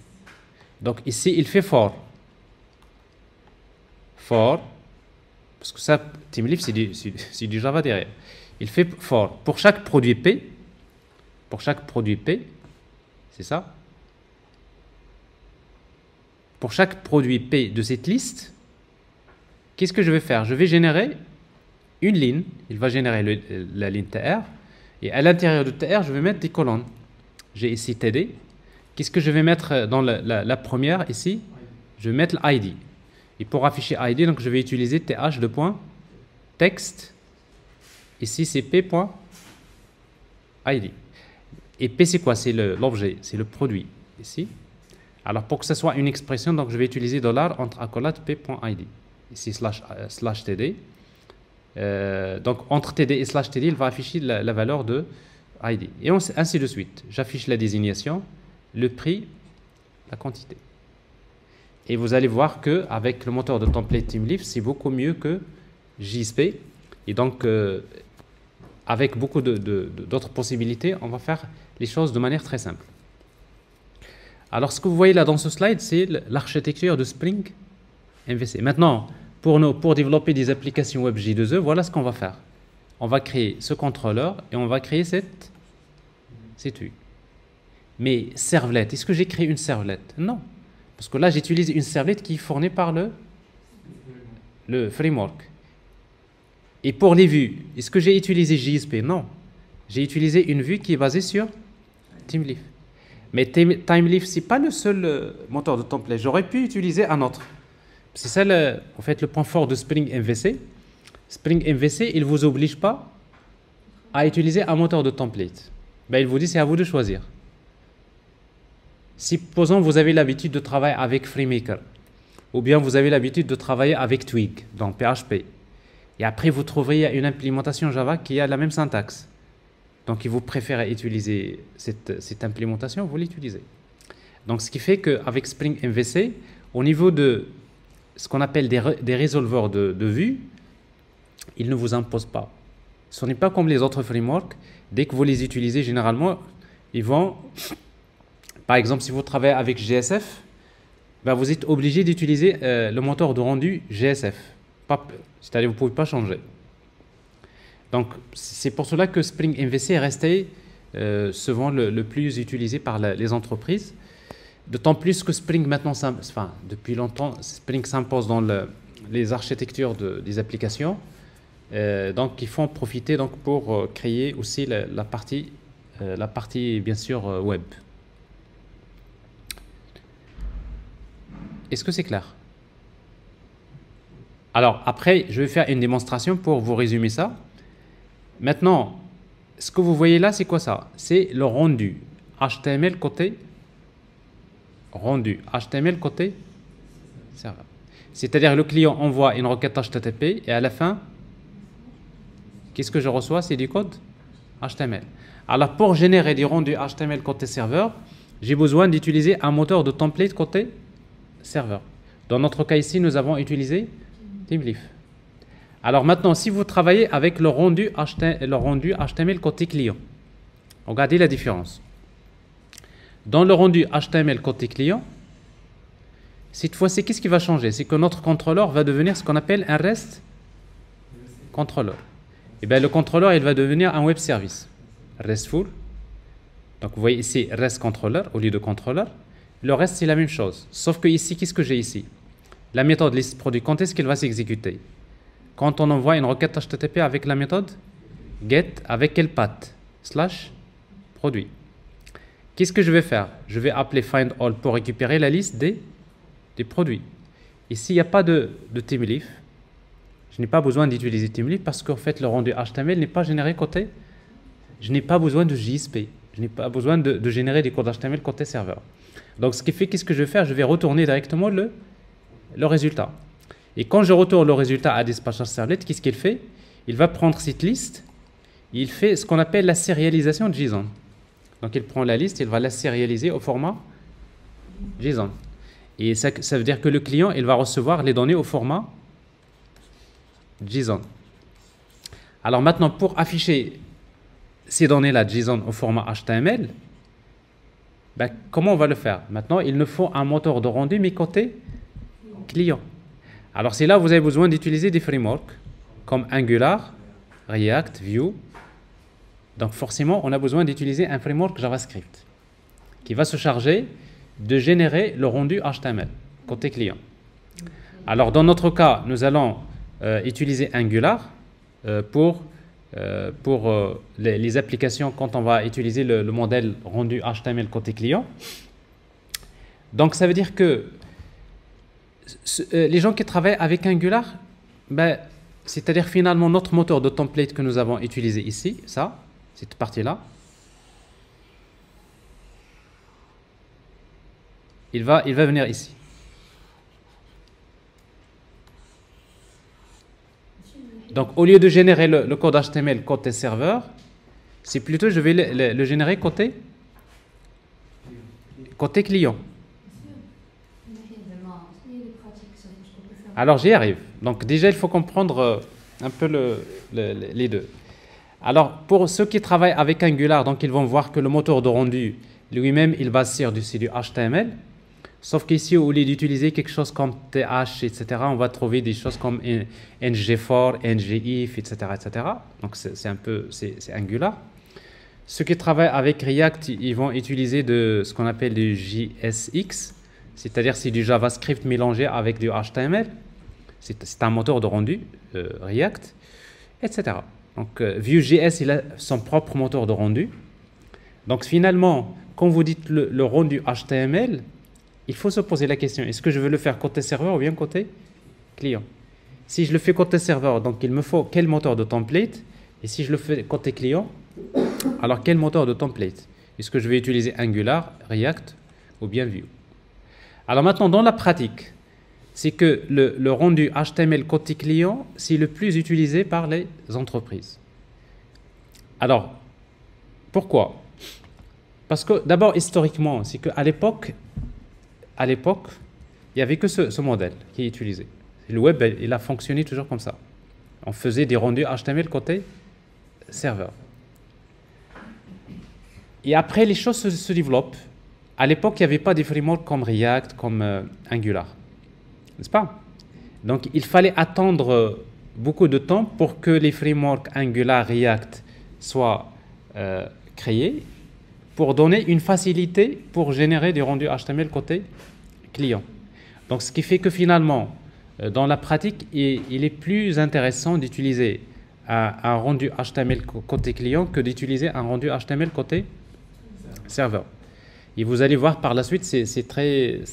Donc ici, il fait for. For, parce que ça, TeamLeaf, c'est du Java derrière. Il fait for. Pour chaque produit P, c'est ça? Pour chaque produit P de cette liste, qu'est-ce que je vais faire? Je vais générer une ligne. Il va générer la ligne TR. Et à l'intérieur de TR, je vais mettre des colonnes. J'ai ici TD. Qu'est-ce que je vais mettre dans la première ici? Je vais mettre l'ID. Et pour afficher ID, donc je vais utiliser th de point text. Ici, c'est p.id. Et p, c'est quoi? C'est l'objet, c'est le produit. Ici. Alors, pour que ce soit une expression, donc je vais utiliser $ entre accolade p.id. Ici, slash td. Donc, entre td et slash td, il va afficher la valeur de id. Et ainsi de suite. J'affiche la désignation, le prix, la quantité. Et vous allez voir qu'avec le moteur de template TeamLeaf, c'est beaucoup mieux que JSP. Et donc, avec beaucoup d'autres possibilités, on va faire les choses de manière très simple. Alors, ce que vous voyez là dans ce slide, c'est l'architecture de Spring MVC. Maintenant, pour développer des applications web J2E, voilà ce qu'on va faire. On va créer ce contrôleur et on va créer cette vue. Mais servlet, est-ce que j'ai créé une servlette? Non. Parce que là, j'utilise une servlette qui est fournie par le framework. Et pour les vues, est-ce que j'ai utilisé JSP? Non. J'ai utilisé une vue qui est basée sur TeamLeaf. Mais TeamLeaf, ce n'est pas le seul moteur de template. J'aurais pu utiliser un autre. C'est ça, en fait, le point fort de Spring MVC. Spring MVC, il ne vous oblige pas à utiliser un moteur de template. Ben, il vous dit, c'est à vous de choisir. Supposons vous avez l'habitude de travailler avec FreeMaker, ou bien vous avez l'habitude de travailler avec Twig, dans PHP. Et après, vous trouverez une implémentation Java qui a la même syntaxe. Donc, il vous préfère utiliser cette implémentation, vous l'utilisez. Donc, ce qui fait qu'avec Spring MVC, au niveau de ce qu'on appelle des résolveurs de vue, ils ne vous imposent pas. Ce n'est pas comme les autres frameworks. Dès que vous les utilisez, généralement, ils vont... Par exemple, si vous travaillez avec GSF, ben vous êtes obligé d'utiliser le moteur de rendu GSF. C'est-à-dire que vous ne pouvez pas changer. Donc, c'est pour cela que Spring MVC est resté souvent le plus utilisé par les entreprises. D'autant plus que Spring, maintenant, depuis longtemps, Spring s'impose dans les architectures des applications. Donc, il faut en profiter donc, pour créer aussi la partie, bien sûr, web. Est-ce que c'est clair? Alors, après, je vais faire une démonstration pour vous résumer ça. Maintenant, ce que vous voyez là, c'est quoi ça? C'est le rendu HTML côté serveur. C'est-à-dire le client envoie une requête HTTP et à la fin, qu'est-ce que je reçois? C'est du code HTML. Alors, pour générer du rendu HTML côté serveur, j'ai besoin d'utiliser un moteur de template côté serveur. Dans notre cas ici, nous avons utilisé TeamLeaf. Alors maintenant, si vous travaillez avec le rendu HTML côté client, regardez la différence. Dans le rendu HTML côté client, cette fois-ci, qu'est-ce qui va changer? C'est que notre contrôleur va devenir ce qu'on appelle un REST controller. Et bien le contrôleur, il va devenir un web service RESTful. Donc vous voyez ici REST controller au lieu de controller. Le reste, c'est la même chose. Sauf que ici, qu'est-ce que j'ai ici? La méthode list produit. Quand est-ce qu'elle va s'exécuter? Quand on envoie une requête HTTP avec la méthode get, avec quel path? / produit. Qu'est-ce que je vais faire? Je vais appeler find all pour récupérer la liste des produits. Ici, il n'y a pas de TeamLeaf. Je n'ai pas besoin d'utiliser TeamLeaf parce qu'en fait, le rendu HTML n'est pas généré côté. Je n'ai pas besoin de JSP. Je n'ai pas besoin de générer des codes HTML côté serveur. Donc, ce qui fait, qu'est-ce que je vais faire? Je vais retourner directement le résultat. Et quand je retourne le résultat à Dispatcher Servlet, qu'est-ce qu'il fait? Il va prendre cette liste, il fait ce qu'on appelle la sérialisation de JSON. Donc, il prend la liste, il va la sérialiser au format JSON. Et ça veut dire que le client, il va recevoir les données au format JSON. Alors maintenant, pour afficher ces données-là JSON au format HTML, ben, comment on va le faire? Maintenant, il nous faut un moteur de rendu, mais côté client. Alors, c'est là où vous avez besoin d'utiliser des frameworks comme Angular, React, Vue. Donc, forcément, on a besoin d'utiliser un framework JavaScript qui va se charger de générer le rendu HTML côté client. Alors, dans notre cas, nous allons utiliser Angular pour les applications quand on va utiliser le modèle rendu HTML côté client. Donc, ça veut dire que les gens qui travaillent avec Angular, ben, c'est-à-dire finalement notre moteur de template que nous avons utilisé ici, cette partie-là, il va venir ici. Donc, au lieu de générer le code HTML côté serveur, c'est plutôt je vais le générer côté client. Alors, j'y arrive. Donc, déjà, il faut comprendre un peu les deux. Alors, pour ceux qui travaillent avec Angular, donc ils vont voir que le moteur de rendu lui-même, il base sur du HTML. Sauf qu'ici, au lieu d'utiliser quelque chose comme TH, etc., on va trouver des choses comme NG4, NGIF, etc., etc. Donc, c'est Angular. Ceux qui travaillent avec React, ils vont utiliser ce qu'on appelle du JSX, c'est-à-dire c'est du JavaScript mélangé avec du HTML. C'est un moteur de rendu, React, etc. Donc, Vue.js, il a son propre moteur de rendu. Donc, finalement, quand vous dites le rendu HTML, il faut se poser la question, est-ce que je veux le faire côté serveur ou bien côté client? Si je le fais côté serveur, donc il me faut quel moteur de template? Et si je le fais côté client, alors quel moteur de template? Est-ce que je vais utiliser Angular, React ou bien Vue? Alors maintenant, dans la pratique, c'est que le rendu HTML côté client, c'est le plus utilisé par les entreprises. Alors, pourquoi? Parce que d'abord, historiquement, c'est qu'à l'époque, il n'y avait que ce modèle qui est utilisé. Le web, il a fonctionné toujours comme ça. On faisait des rendus HTML côté serveur. Et après, les choses se développent. À l'époque, il n'y avait pas des frameworks comme React, comme Angular. N'est-ce pas? Donc, il fallait attendre beaucoup de temps pour que les frameworks Angular, React soient créés pour donner une facilité pour générer des rendus HTML côté client. Donc, ce qui fait que finalement, dans la pratique, il est plus intéressant d'utiliser un rendu HTML côté client que d'utiliser un rendu HTML côté serveur. Et vous allez voir par la suite, c'est très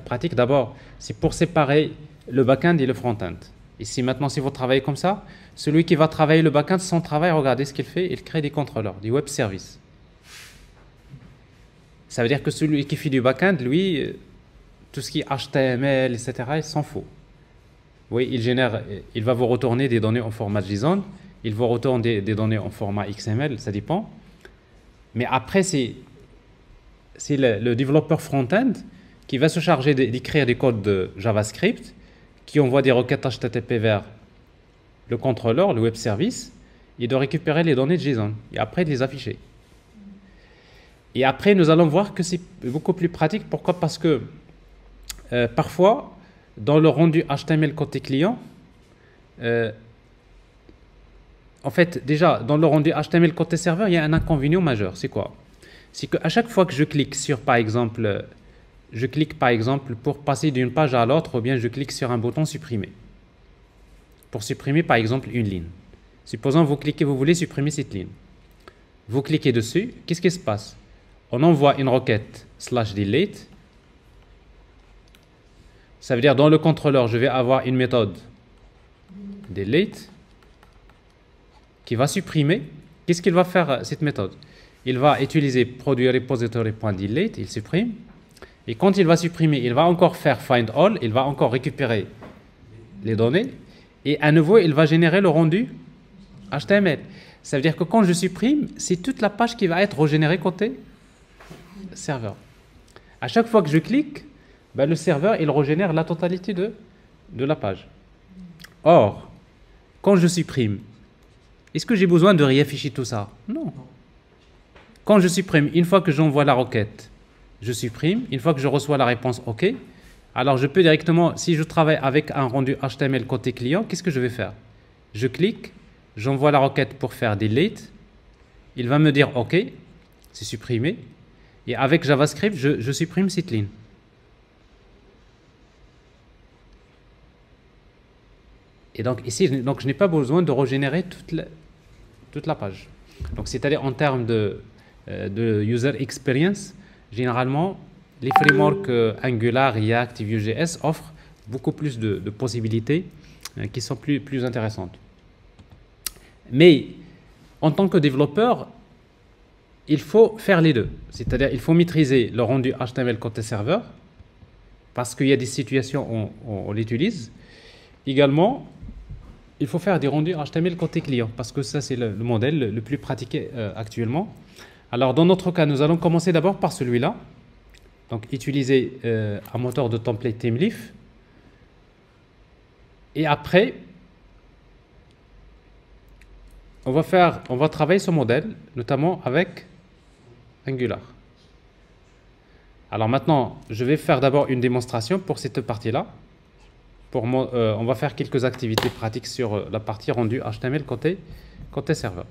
pratique. D'abord, c'est pour séparer le back-end et le front-end. Ici, maintenant, si vous travaillez comme ça, celui qui va travailler le back-end, son travail, regardez ce qu'il fait, il crée des contrôleurs, des web services. Ça veut dire que celui qui fait du back-end, lui, tout ce qui est HTML, etc., il s'en fout. Oui, il va vous retourner des données en format JSON, il va retourner des données en format XML, ça dépend. Mais après, c'est le développeur front-end qui va se charger d'écrire des codes de JavaScript qui envoient des requêtes HTTP vers le contrôleur, le web service, et de récupérer les données de JSON et après de les afficher. Et après, nous allons voir que c'est beaucoup plus pratique. Pourquoi? Parce que parfois, dans le rendu HTML côté client, en fait, déjà, dans le rendu HTML côté serveur, il y a un inconvénient majeur. C'est quoi? C'est qu'à chaque fois que je clique sur, par exemple, pour passer d'une page à l'autre, ou bien je clique sur un bouton supprimer. Pour supprimer, par exemple, une ligne. Supposons vous cliquez, vous voulez supprimer cette ligne. Vous cliquez dessus, qu'est-ce qui se passe? On envoie une requête /delete. Ça veut dire dans le contrôleur, je vais avoir une méthode delete qui va supprimer. Qu'est-ce qu'il va faire cette méthode? Il va utiliser produit repository.delete, il supprime. Et quand il va supprimer, il va encore faire find all, il va encore récupérer les données. Et à nouveau, il va générer le rendu HTML. Ça veut dire que quand je supprime, c'est toute la page qui va être régénérée côté serveur. À chaque fois que je clique, le serveur, il régénère la totalité de la page. Or, quand je supprime, est-ce que j'ai besoin de réafficher tout ça? Non. Quand je supprime, une fois que j'envoie la requête, je supprime. Une fois que je reçois la réponse OK, alors je peux directement, si je travaille avec un rendu HTML côté client, qu'est-ce que je vais faire? Je clique, j'envoie la requête pour faire delete. Il va me dire OK, c'est supprimé. Et avec JavaScript, je supprime cette ligne. Et donc ici, je n'ai pas besoin de régénérer toute la page. Donc c'est-à-dire en termes de user experience, généralement, les frameworks Angular, React et Vue.js offrent beaucoup plus de possibilités qui sont plus intéressantes. Mais en tant que développeur, il faut faire les deux. C'est-à-dire il faut maîtriser le rendu HTML côté serveur parce qu'il y a des situations où on l'utilise. Également, il faut faire des rendus HTML côté client parce que ça, c'est le modèle le plus pratiqué actuellement. Alors, dans notre cas, nous allons commencer d'abord par celui-là. Donc, utiliser un moteur de template ThemeLeaf. Et après, on va travailler ce modèle, notamment avec Angular. Alors maintenant, je vais faire d'abord une démonstration pour cette partie-là. On va faire quelques activités pratiques sur la partie rendue HTML côté serveur.